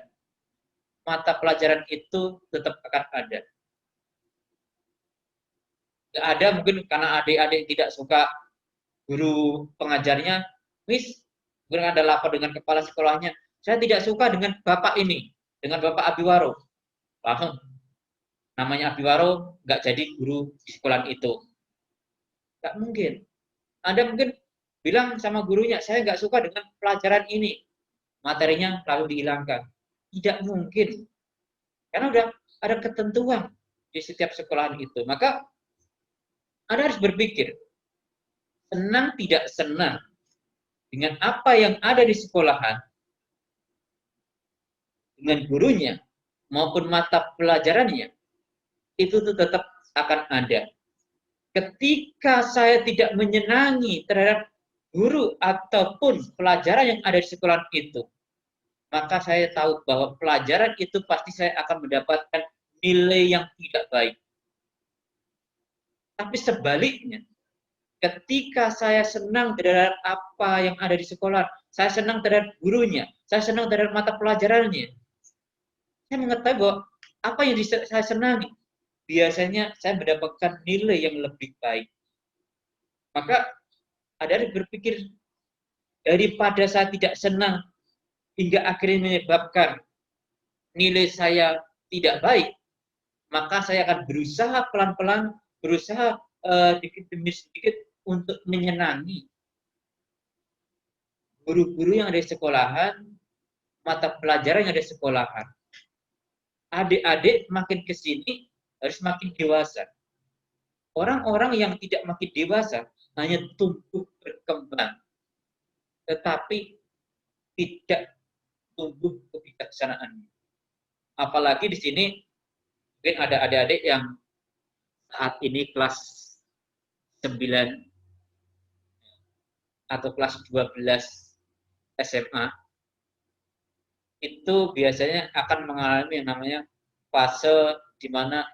itu tetap akan ada. Tidak ada mungkin karena adik-adik tidak suka guru pengajarnya, Miss, kemudian Anda lapor dengan kepala sekolahnya, saya tidak suka dengan Bapak ini, dengan Bapak Abiwaro. Langsung, namanya Abiwaro, nggak jadi guru di sekolah itu. Nggak mungkin. Anda mungkin bilang sama gurunya, saya nggak suka dengan pelajaran ini. Materinya lalu dihilangkan. Tidak mungkin. Karena udah ada ketentuan di setiap sekolahan itu. Maka Anda harus berpikir, senang tidak senang dengan apa yang ada di sekolahan, dengan gurunya, maupun mata pelajarannya, itu tuh tetap akan ada. Ketika saya tidak menyenangi terhadap guru ataupun pelajaran yang ada di sekolah itu, maka saya tahu bahwa pelajaran itu pasti saya akan mendapatkan nilai yang tidak baik. Tapi sebaliknya, ketika saya senang terhadap apa yang ada di sekolah, saya senang terhadap gurunya, saya senang terhadap mata pelajarannya, saya mengetahui bahwa apa yang saya senangi, biasanya saya mendapatkan nilai yang lebih baik. Maka ada yang berpikir, daripada saya tidak senang hingga akhirnya menyebabkan nilai saya tidak baik, maka saya akan berusaha pelan-pelan, berusaha sedikit demi sedikit untuk menyenangi guru-guru yang ada di sekolahan, mata pelajaran yang ada di sekolahan. Adik-adik makin ke sini harus makin dewasa. Orang-orang yang tidak makin dewasa hanya tumbuh berkembang, tetapi tidak tumbuh kebijaksanaan. Apalagi di sini mungkin ada adik-adik yang saat ini kelas 9 atau kelas 12 SMA, itu biasanya akan mengalami yang namanya fase di mana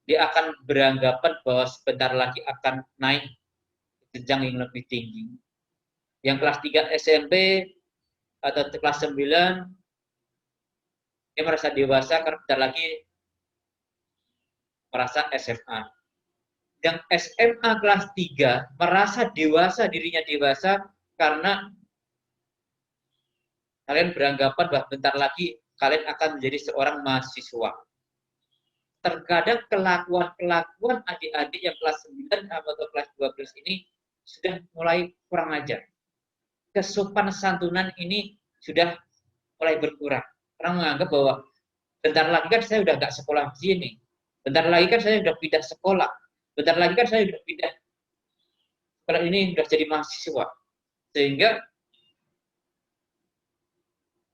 dia akan beranggapan bahwa sebentar lagi akan naik jenjang yang lebih tinggi. Yang kelas 3 SMP atau kelas 9, dia merasa dewasa karena bentar lagi merasa SMA. yang SMA kelas 3 merasa dewasa, dirinya dewasa karena kalian beranggapan bahwa bentar lagi kalian akan menjadi seorang mahasiswa. Terkadang kelakuan adik-adik yang kelas 9 atau kelas 12 ini sudah mulai kurang ajar. Kesopan santunan ini sudah mulai berkurang. Orang menganggap bahwa bentar lagi kan saya udah nggak sekolah di sini. Bentar lagi kan saya udah pindah sekolah. Bentar lagi kan saya udah pindah sekolah ini udah jadi mahasiswa. Sehingga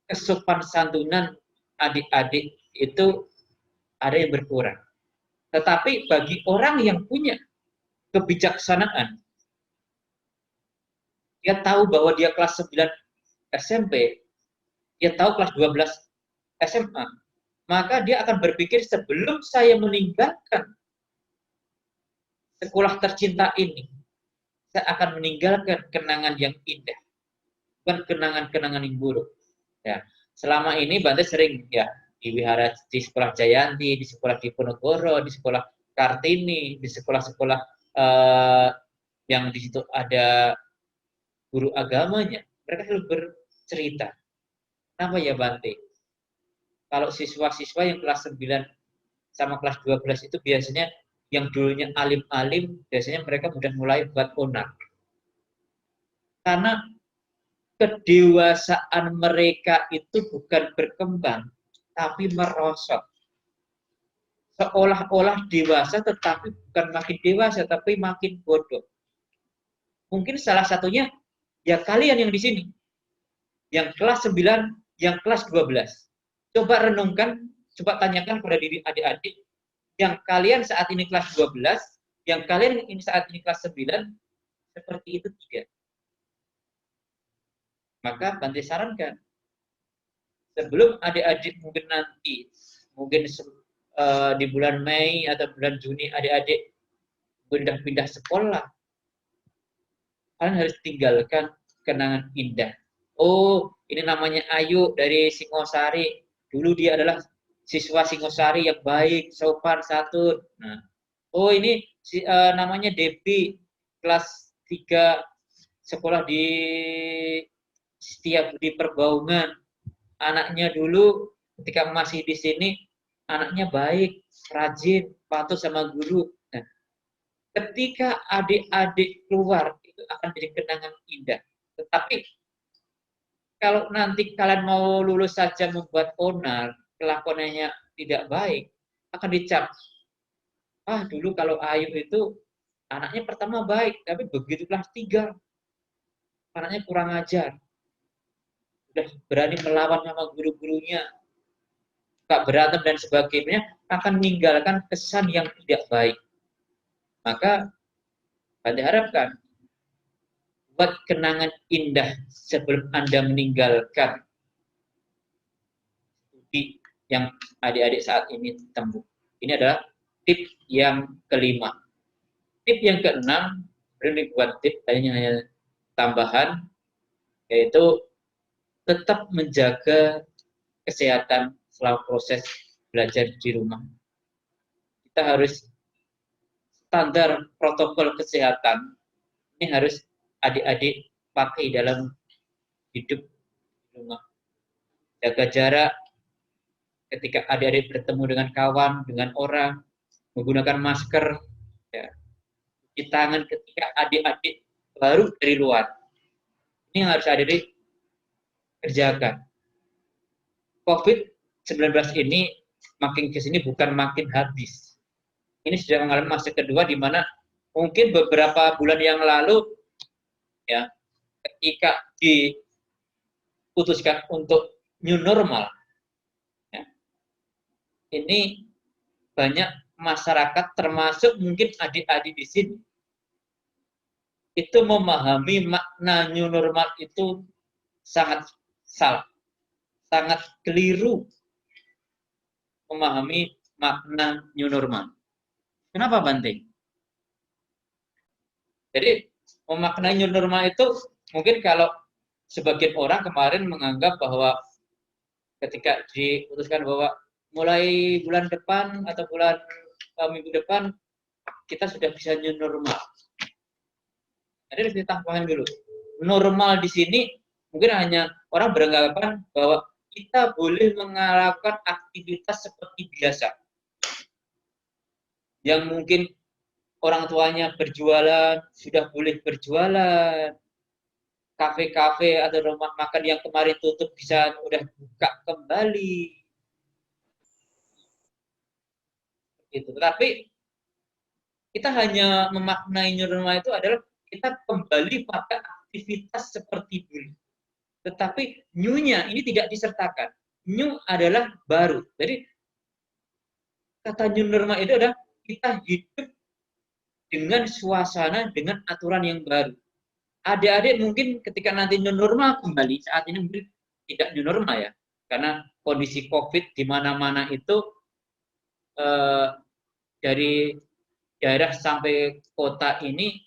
kesopan santunan adik-adik itu ada yang berkurang. Tetapi bagi orang yang punya kebijaksanaan, dia tahu bahwa dia kelas 9 SMP, dia tahu kelas 12 SMA, maka dia akan berpikir sebelum saya meninggalkan sekolah tercinta ini, saya akan meninggalkan kenangan yang indah, bukan kenangan-kenangan yang buruk. Ya, selama ini Bante sering ya di wihara di sekolah Jayanti, di sekolah Diponegoro, di sekolah Kartini, di sekolah-sekolah yang di situ ada guru agamanya. Mereka selalu bercerita. Kenapa ya Bante? Kalau siswa-siswa yang kelas 9 sama kelas 12 itu biasanya yang dulunya alim-alim, biasanya mereka sudah mulai buat onar. Karena kedewasaan mereka itu bukan berkembang, tapi merosot. Seolah-olah dewasa, tetapi bukan makin dewasa, tapi makin bodoh. Mungkin salah satunya, ya kalian yang di sini. Yang kelas 9, yang kelas 12. Coba renungkan, coba tanyakan pada diri adik-adik, yang kalian saat ini kelas 12, yang kalian ini saat ini kelas 9, seperti itu tidak. Maka Bante sarankan, sebelum adik-adik mungkin nanti, mungkin di bulan Mei atau bulan Juni adik-adik pindah-pindah sekolah, kalian harus tinggalkan kenangan indah. Oh, ini namanya Ayu dari Singosari. Dulu dia adalah siswa Singosari yang baik, sopan, santun. Nah, oh ini namanya Debbie, kelas 3 sekolah di Setiabudi Perbaungan. Anaknya dulu ketika masih di sini, anaknya baik, rajin, patuh sama guru. Nah, ketika adik-adik keluar, itu akan jadi kenangan indah. Tetapi kalau nanti kalian mau lulus saja membuat onar, kelakuannya tidak baik, akan dicap. Ah, dulu kalau Ayu itu anaknya pertama baik, tapi begitu kelas 3, anaknya kurang ajar. Sudah berani melawan sama guru-gurunya, gak berantem dan sebagainya, akan meninggalkan kesan yang tidak baik. Maka Bante harapkan buat kenangan indah sebelum Anda meninggalkan studi yang adik-adik saat ini tempuh. Ini adalah tip yang kelima. Tip yang keenam, ini buat tip, hanya tambahan, yaitu tetap menjaga kesehatan selama proses belajar di rumah. Kita harus standar protokol kesehatan, ini harus adik-adik pakai dalam hidup di rumah. Jaga jarak ketika adik-adik bertemu dengan kawan, dengan orang, menggunakan masker, ya. Cuci tangan ketika adik-adik baru dari luar. Ini yang harus adik-adik kerjakan. COVID-19 ini makin ke sini bukan makin habis. Ini sudah mengalami masa kedua di mana mungkin beberapa bulan yang lalu ya ketika diputuskan untuk new normal ya, ini banyak masyarakat termasuk mungkin adik-adik di sini itu memahami makna new normal itu sangat salah, sangat keliru memahami makna new normal. Kenapa Bante? Jadi memaknai new normal itu mungkin kalau sebagian orang kemarin menganggap bahwa ketika diputuskan bahwa mulai bulan depan atau bulan minggu depan kita sudah bisa new normal. Jadi harus ditambahkan dulu. Normal di sini mungkin hanya orang beranggapan bahwa kita boleh melakukan aktivitas seperti biasa. Yang mungkin orang tuanya berjualan, sudah boleh berjualan. Kafe-kafe atau rumah makan yang kemarin tutup bisa udah buka kembali. Gitu. Tetapi kita hanya memaknai new normal itu adalah kita kembali pada aktivitas seperti dulu. Tetapi new-nya ini tidak disertakan. New adalah baru. Jadi kata new normal itu adalah kita hidup dengan suasana, dengan aturan yang baru. Adik-adik mungkin ketika nanti new normal kembali, saat ini mungkin tidak new normal ya. Karena kondisi COVID di mana-mana itu dari daerah sampai kota ini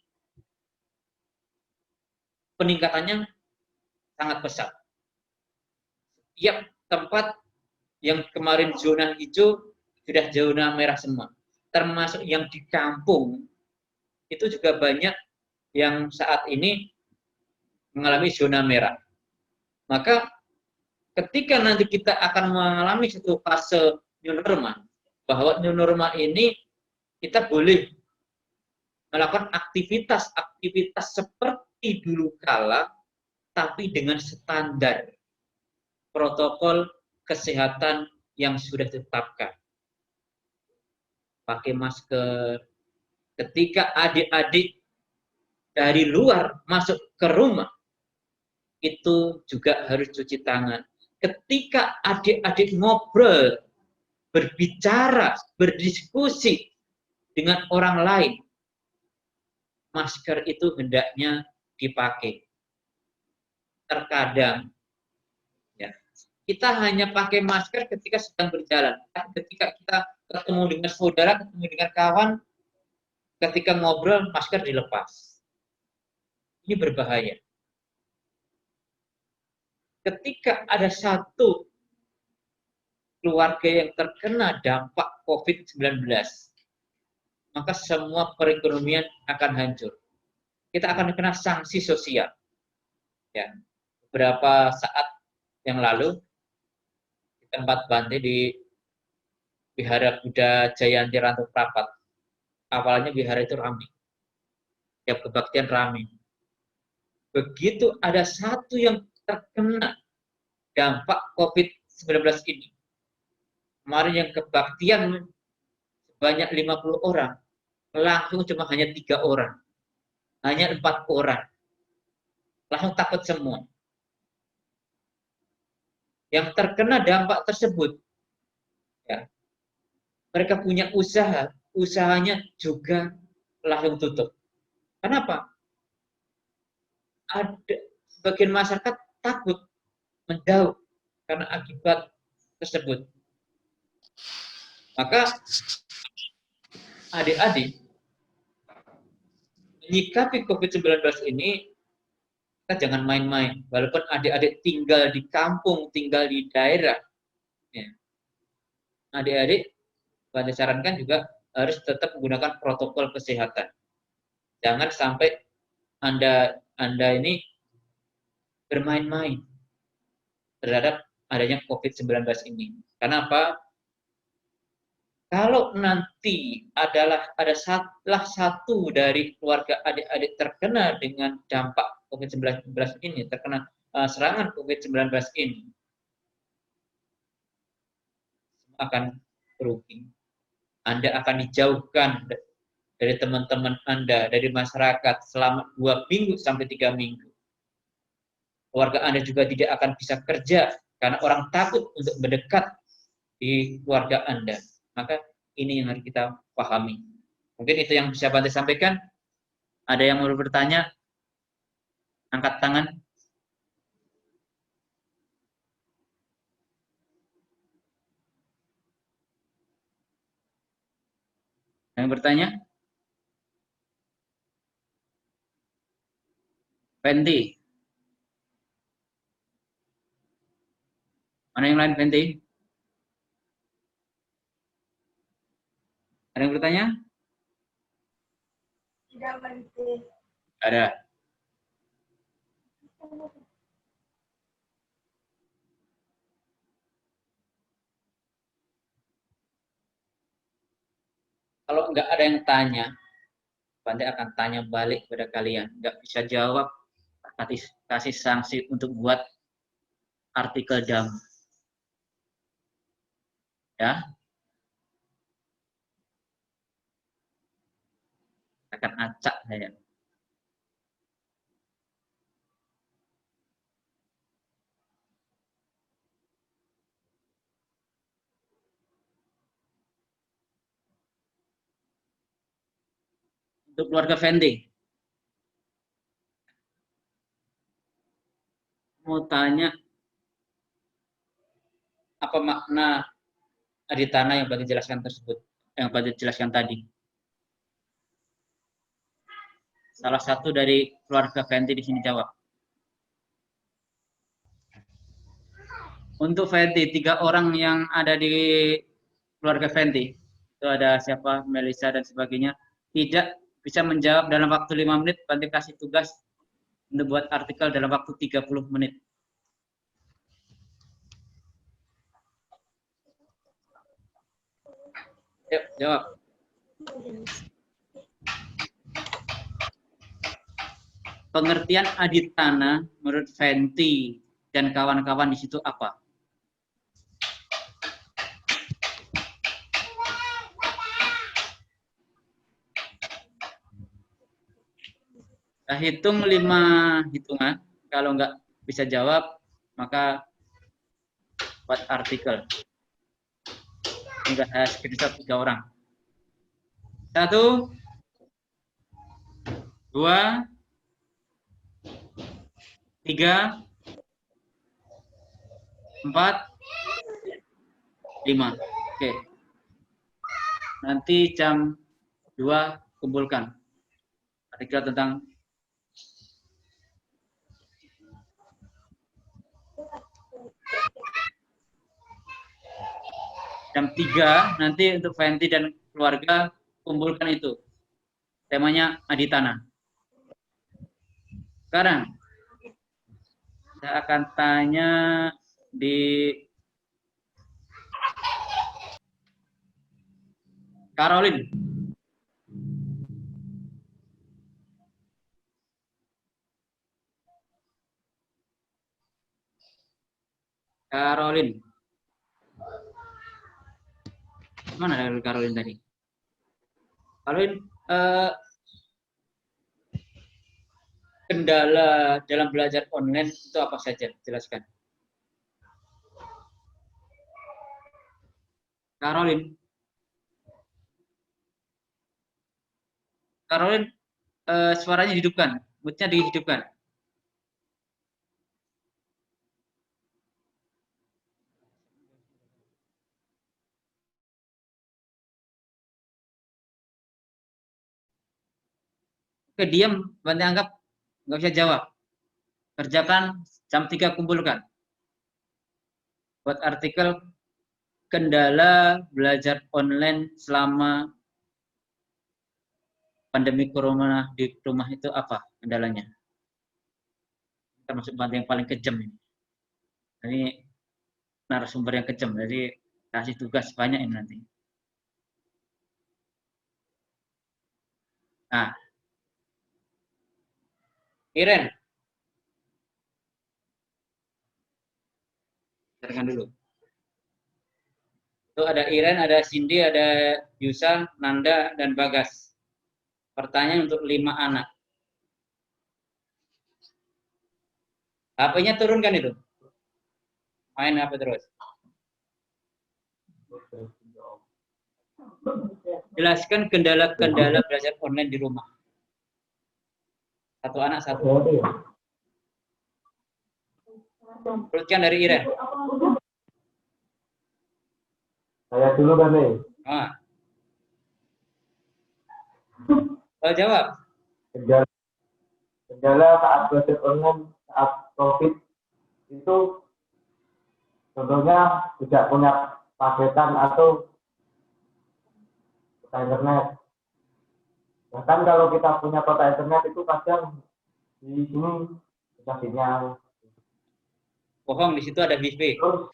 peningkatannya sangat pesat. Tiap tempat yang kemarin zona hijau sudah zona merah semua. Termasuk yang di kampung itu juga banyak yang saat ini mengalami zona merah. Maka ketika nanti kita akan mengalami satu fase new normal, bahwa new normal ini kita boleh melakukan aktivitas seperti dulu kala, tapi dengan standar protokol kesehatan yang sudah ditetapkan. Pakai masker. Ketika adik-adik dari luar masuk ke rumah, itu juga harus cuci tangan. Ketika adik-adik ngobrol, berbicara, berdiskusi dengan orang lain, masker itu hendaknya dipakai. Terkadang ya, kita hanya pakai masker ketika sedang berjalan. Ketika kita ketemu dengan saudara, ketemu dengan kawan, ketika ngobrol, masker dilepas. Ini berbahaya. Ketika ada satu keluarga yang terkena dampak COVID-19, maka semua perekonomian akan hancur. Kita akan kena sanksi sosial. Ya, beberapa saat yang lalu di tempat Bante di Wihara Buddha Jayanti Rantau Prapat, awalnya wihara itu ramai, tiap kebaktian ramai. Begitu ada satu yang terkena dampak COVID-19 ini, kemarin yang kebaktian sebanyak 50 orang, langsung cuma hanya 3 orang, hanya 4 orang, langsung takut semua. Yang terkena dampak tersebut, ya, mereka punya usaha, usahanya juga langsung tutup. Kenapa? Ada sebagian masyarakat takut menjauh karena akibat tersebut. Maka adik-adik menyikapi COVID-19 ini, kita jangan main-main. Walaupun adik-adik tinggal di kampung, tinggal di daerah, ya, adik-adik Bante sarankan juga harus tetap menggunakan protokol kesehatan. Jangan sampai Anda ini bermain-main terhadap adanya COVID-19 ini. Karena apa? Kalau nanti ada salah satu dari keluarga adik-adik terkena dengan dampak COVID-19 ini, terkena serangan COVID-19 ini, akan rugi. Anda akan dijauhkan dari teman-teman Anda, dari masyarakat selama 2 minggu sampai 3 minggu. Keluarga Anda juga tidak akan bisa kerja karena orang takut untuk mendekat di keluarga Anda. Maka ini yang harus kita pahami. Mungkin itu yang bisa Bante sampaikan. Ada yang mau bertanya? Angkat tangan. Yang bertanya? Fendi. Mana yang lain, Fendi? Ada yang bertanya? Ada. Kalau nggak ada yang tanya, Bante akan tanya balik kepada kalian. Nggak bisa jawab, kasih sanksi untuk buat artikel jam. Ya, akan acak saya. Untuk keluarga Fendi, mau tanya apa makna aditana yang Bante jelaskan tersebut, yang Bante jelaskan tadi. Salah satu dari keluarga Fendi di sini jawab. Untuk Fendi, 3 orang yang ada di keluarga Fendi, itu ada siapa, Melisa dan sebagainya, tidak bisa menjawab dalam waktu 5 menit, Bante kasih tugas untuk buat artikel dalam waktu 30 menit. Yuk, jawab. Pengertian aditana menurut Fenty dan kawan-kawan di situ apa? Kita hitung 5 hitungan. Kalau nggak bisa jawab, maka buat artikel. Enggak, saya screenshot 3 orang. 1, 2, 3, 4, 5. Oke. Nanti jam 2 kumpulkan artikel tentang jam 3 nanti untuk Fenty dan keluarga kumpulkan itu. Temanya aditana. Sekarang saya akan tanya di Caroline. Caroline. Mana ada Caroline tadi? Caroline, kendala dalam belajar online itu apa saja? Jelaskan. Caroline. Caroline, suaranya dihidupkan, moodnya dihidupkan. Oke, diam, Bante anggap nggak bisa jawab. Kerjakan jam 3 kumpulkan. Buat artikel kendala belajar online selama pandemi corona di rumah itu apa kendalanya? Termasuk Bante yang paling kejam ini. Ini narasumber yang kejam, jadi kasih tugas banyak ini nanti. Nah, Iren, dengarkan dulu. Itu ada Iren, ada Cindy, ada Yusa, Nanda, dan Bagas. Pertanyaan untuk 5 anak. HP-nya turunkan itu. Main HP terus. Jelaskan kendala-kendala belajar online di rumah. Satu anak, satu. Teruskan dari Iren. Saya dulu kan nih. Jawab. Kendala saat belajar online saat COVID itu contohnya tidak punya paketan atau internet. Bahkan kalau kita punya kota internet itu kadang di sini bisa sinyal. Bohong, di situ ada wifi. Terus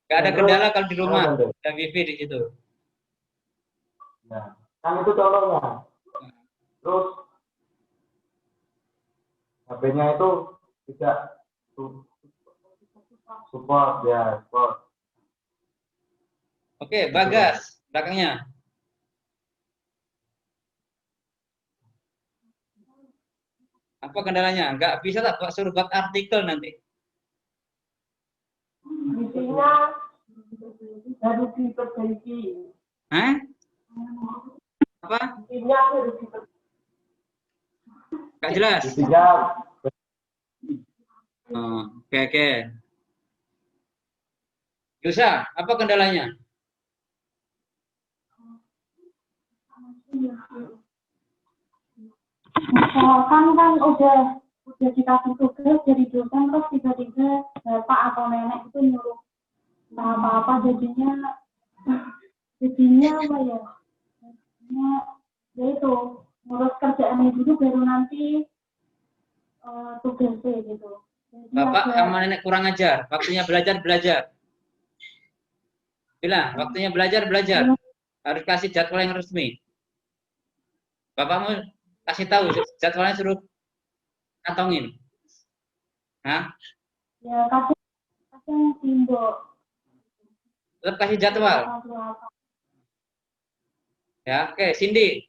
Nggak ada kendala kalau di rumah, Bante. ada wifi di situ. Nah, kan itu contohnya. Terus HP-nya itu tidak support ya, support. Oke, Bagas, belakangnya. Apa kendalanya? Nggak bisa lah, Pak, suruh buat artikel nanti. Isinya harus diperbaiki. Hah? Apa? Isinya harus diperbaiki. Nggak jelas. Isinya Oh, oke. Yusa, apa kendalanya? Kan udah dikasih tugas dari dosen, terus tiba-tiba bapak atau nenek itu nyuruh apa-apa, jadinya apa ya? Ya itu ngurus kerjaannya dulu baru nanti tugasnya gitu. Jadi Bapak agak- sama nenek kurang ajar. Waktunya belajar. Bilang, waktunya belajar. Harus kasih jadwal yang resmi. Bapakmu kasih tahu, jadwalnya suruh kantongin. Hah? ya kasih simbol. Tetap kasih jadwal. Ya, oke, Cindy.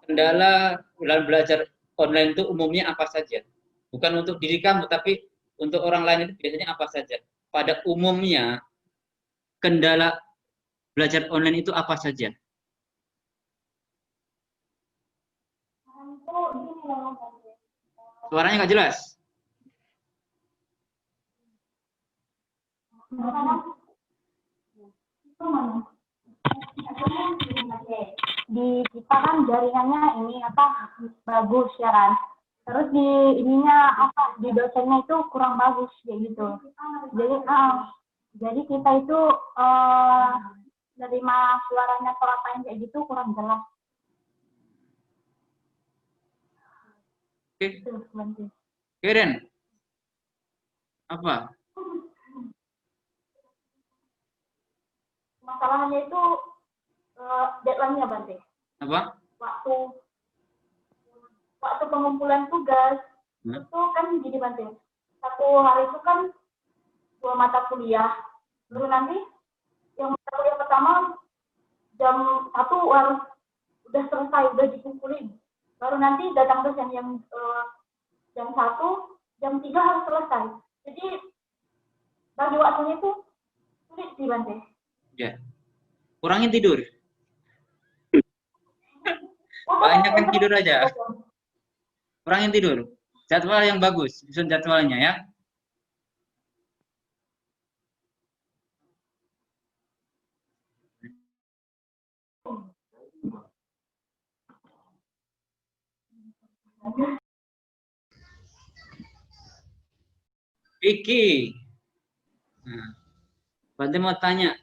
Kendala dalam belajar online itu umumnya apa saja? Bukan untuk diri kamu, tapi untuk orang lain itu biasanya apa saja? Pada umumnya, kendala belajar online itu apa saja? Suaranya nggak jelas. Di kita kan jaringannya ini bagus ya kan, terus di ininya di dosennya itu kurang bagus kayak gitu, jadi kita itu nerima suaranya atau apa yang kayak gitu kurang jelas. Oke, Itu Bante. Keren. Apa? Masalahnya itu deadline-nya Bante. Apa? Waktu pengumpulan tugas itu kan gini Bante, satu hari itu kan 2 mata kuliah, lalu nanti yang mata kuliah pertama jam 1 harus udah selesai, udah dikumpulin, baru nanti datang dosen yang jam 1, jam 3 harus selesai, jadi bagi waktunya itu sulit sih Bante. Ya. Kurangin tidur. Banyak yang tidur aja. Kurangin tidur. Jadwal yang bagus, susun jadwalnya ya. Vicky. Nah, Bante mau tanya,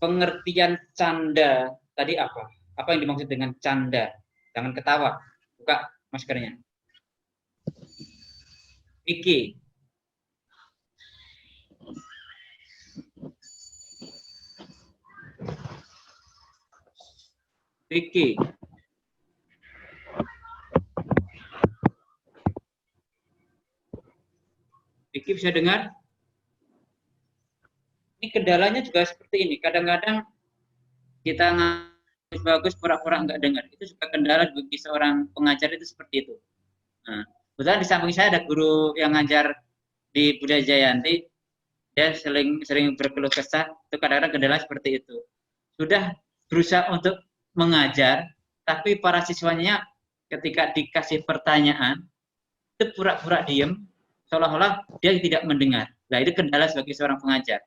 pengertian canda tadi apa? Apa yang dimaksud dengan canda? Jangan ketawa. Buka maskernya. Vicky. Vicky. Vicky bisa dengar? Ini kendalanya juga seperti ini. Kadang-kadang kita bagus pura-pura nggak dengar. Itu juga kendala bagi seorang pengajar itu seperti itu. Nah, kebetulan di samping saya ada guru yang ngajar di Budaya Jayanti. Dia sering berkeluh kesah. Itu kadang-kadang kendala seperti itu. Sudah berusaha untuk mengajar, tapi para siswanya ketika dikasih pertanyaan itu pura-pura diem, seolah-olah dia tidak mendengar. Nah, itu kendala sebagai seorang pengajar.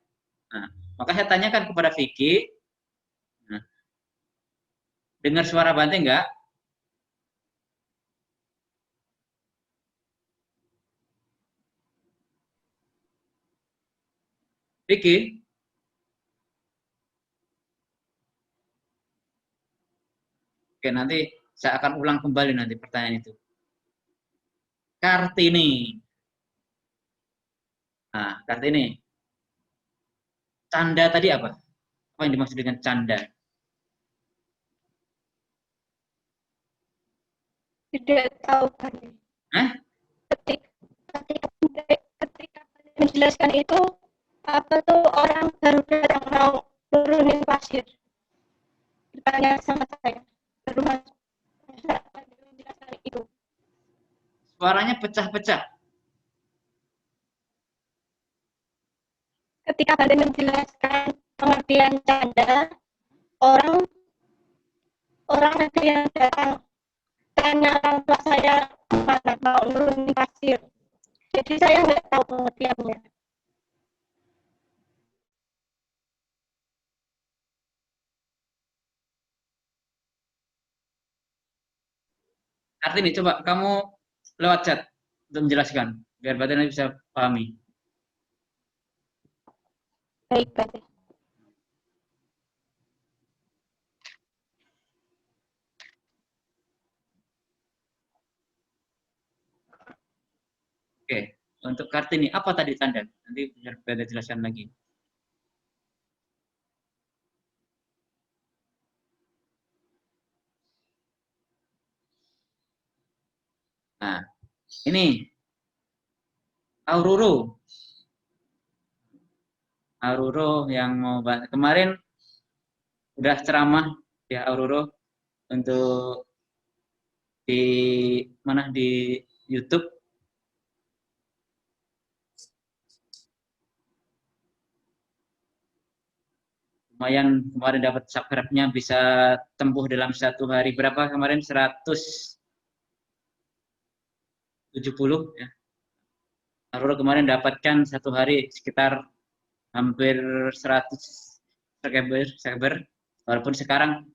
Nah, Maka saya tanyakan kepada Vicky, nah, dengar suara Bante enggak? Vicky? Oke, nanti saya akan ulang kembali nanti pertanyaan itu. Kartini. Nah, Kartini. Canda tadi apa? Apa yang dimaksud dengan canda? Tidak tahu tadi. Hah? Ketika menjelaskan itu, apa tuh orang baru datang mau turunin pasir. Bertanya sama saya. Baru masuk. Menjelaskan itu. Suaranya pecah-pecah. Ketika Bante menjelaskan pengertian canda, orang ada yang datang tanya orang tua saya mana mau nurunin pasir. Jadi saya nggak tahu pengertiannya. Kartini, coba kamu lewat chat untuk menjelaskan biar Bante bisa pahami. Baik, Bante. Oke, untuk Kartini apa tadi tanda? Nanti biar Bante jelaskan lagi. Nah, ini Auroro. Auroro yang mau kemarin udah ceramah ya Auroro untuk di mana di YouTube. Lumayan kemarin dapat subscribe-nya bisa tempuh dalam 1 hari berapa kemarin 170 ya. Aurora kemarin dapatkan 1 hari sekitar hampir 100 subscriber. Walaupun sekarang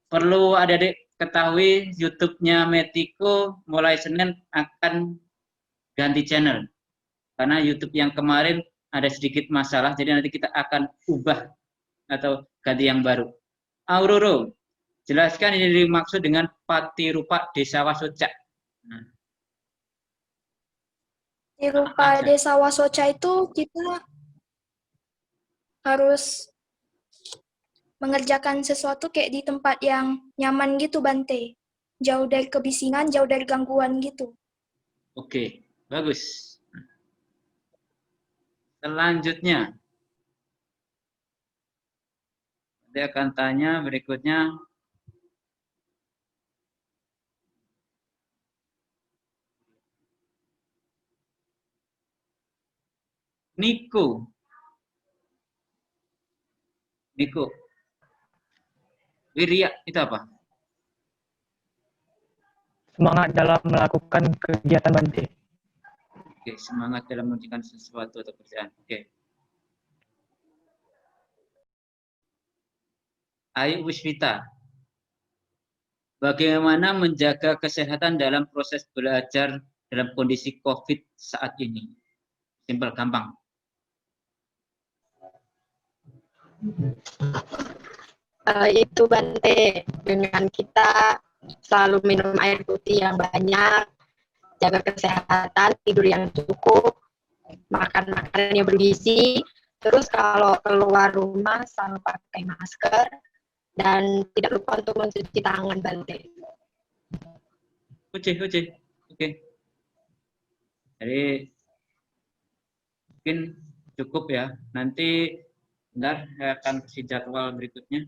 perlu adik-adik ketahui YouTube-nya Metiko mulai Senin akan ganti channel. Karena YouTube yang kemarin ada sedikit masalah, jadi nanti kita akan ubah atau ganti yang baru. Aurora, jelaskan ini dimaksud dengan Patirupa Desa Wasoca. Nah. Patirupa Desa Wasoca itu kita harus mengerjakan sesuatu kayak di tempat yang nyaman gitu, Bante. Jauh dari kebisingan, jauh dari gangguan gitu. Oke, bagus. Selanjutnya, saya akan tanya berikutnya. Niko. Wirya itu apa? Semangat dalam melakukan kegiatan Bante. Oke, semangat dalam mengerjakan sesuatu atau pekerjaan. Oke. Ayu Wiswita. Bagaimana menjaga kesehatan dalam proses belajar dalam kondisi COVID saat ini? Simpel, gampang. Itu Bante, dengan kita selalu minum air putih yang banyak, jaga kesehatan, tidur yang cukup, makan makanan yang bergizi, terus kalau keluar rumah selalu pakai masker, dan tidak lupa untuk mencuci tangan, Bante. Oke. Jadi mungkin cukup ya. Nanti bentar saya akan kasih jadwal berikutnya.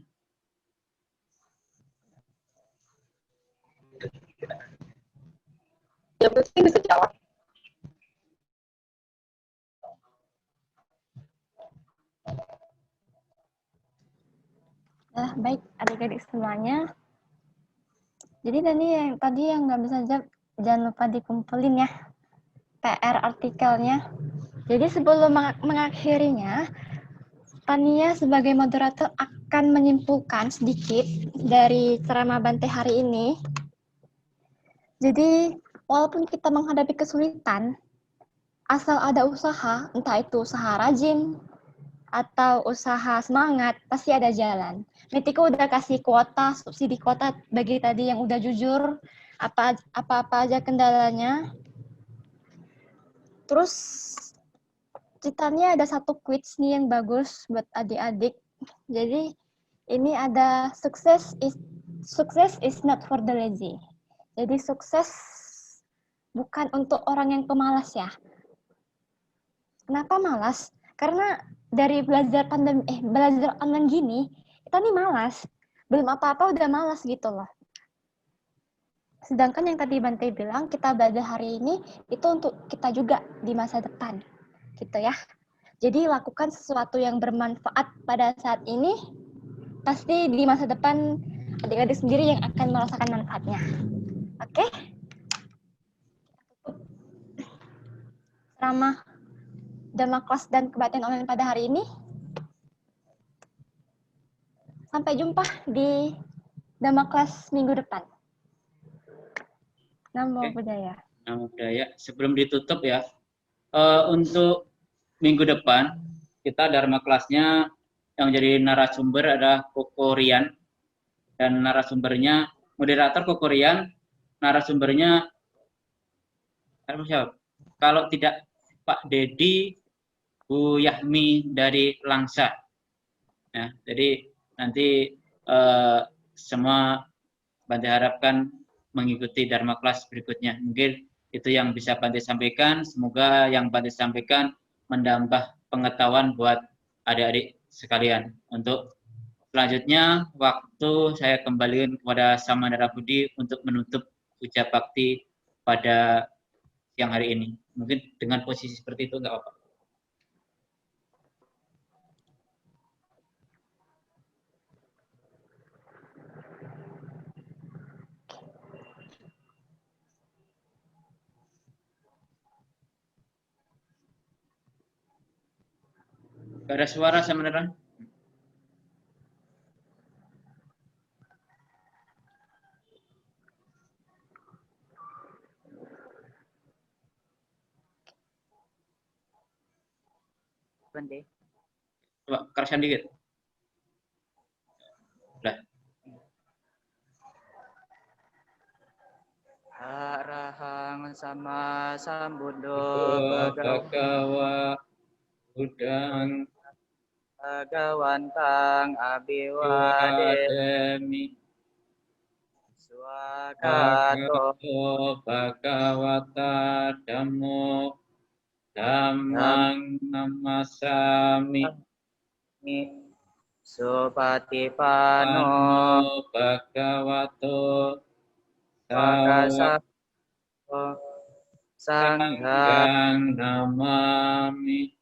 Ya, mungkin bisa jawab. Baik adik-adik semuanya. Jadi tadi yang nggak bisa jawab, jangan lupa dikumpulin ya PR artikelnya. Jadi sebelum mengakhirinya, Tania sebagai moderator akan menyimpulkan sedikit dari ceramah Bante hari ini. Jadi, walaupun kita menghadapi kesulitan, asal ada usaha, entah itu usaha rajin atau usaha semangat, pasti ada jalan. Mitiko udah kasih kuota, subsidi kuota bagi tadi yang udah jujur, apa-apa aja kendalanya. Terus ceritanya ada satu quotes nih yang bagus buat adik-adik. Jadi ini ada success is not for the lazy. Jadi sukses bukan untuk orang yang pemalas ya. Kenapa malas? Karena dari belajar online gini, kita nih malas. Belum apa-apa udah malas gitu loh. Sedangkan yang tadi Bante bilang, kita belajar hari ini itu untuk kita juga di masa depan. Gitu ya. Jadi lakukan sesuatu yang bermanfaat pada saat ini, pasti di masa depan adik-adik sendiri yang akan merasakan manfaatnya. Oke? Ceramah Dhamma Kelas dan Kebaktian Online pada hari ini. Sampai jumpa di Dhamma Kelas minggu depan. Namo Buddhaya. Namo Buddhaya. Sebelum ditutup ya, untuk minggu depan kita Dharma kelasnya yang jadi narasumber adalah Koko Rian, dan narasumbernya moderator Koko Rian, narasumbernya siapa? Kalau tidak Pak Dedi, Bu Yahmi dari Langsa. Ya, jadi nanti semua Bante harapkan mengikuti Dharma kelas berikutnya. Mungkin itu yang bisa Bante sampaikan. Semoga yang Bante sampaikan menambah pengetahuan buat adik-adik sekalian. Untuk selanjutnya, waktu saya kembalikan kepada Samanera Budi untuk menutup ucap bakti pada siang hari ini. Mungkin dengan posisi seperti itu nggak apa-apa. Gak ada suara sebenarnya. Bante. Coba kerasan dikit. Udah. Arahang sama sambuddho Bhagawa Buddhang Bhagawantang abiwademi Swagato Bhagavata Dhammo Dhammang Namasami Supatipano Bhagavato Sangha Sanghang Namami.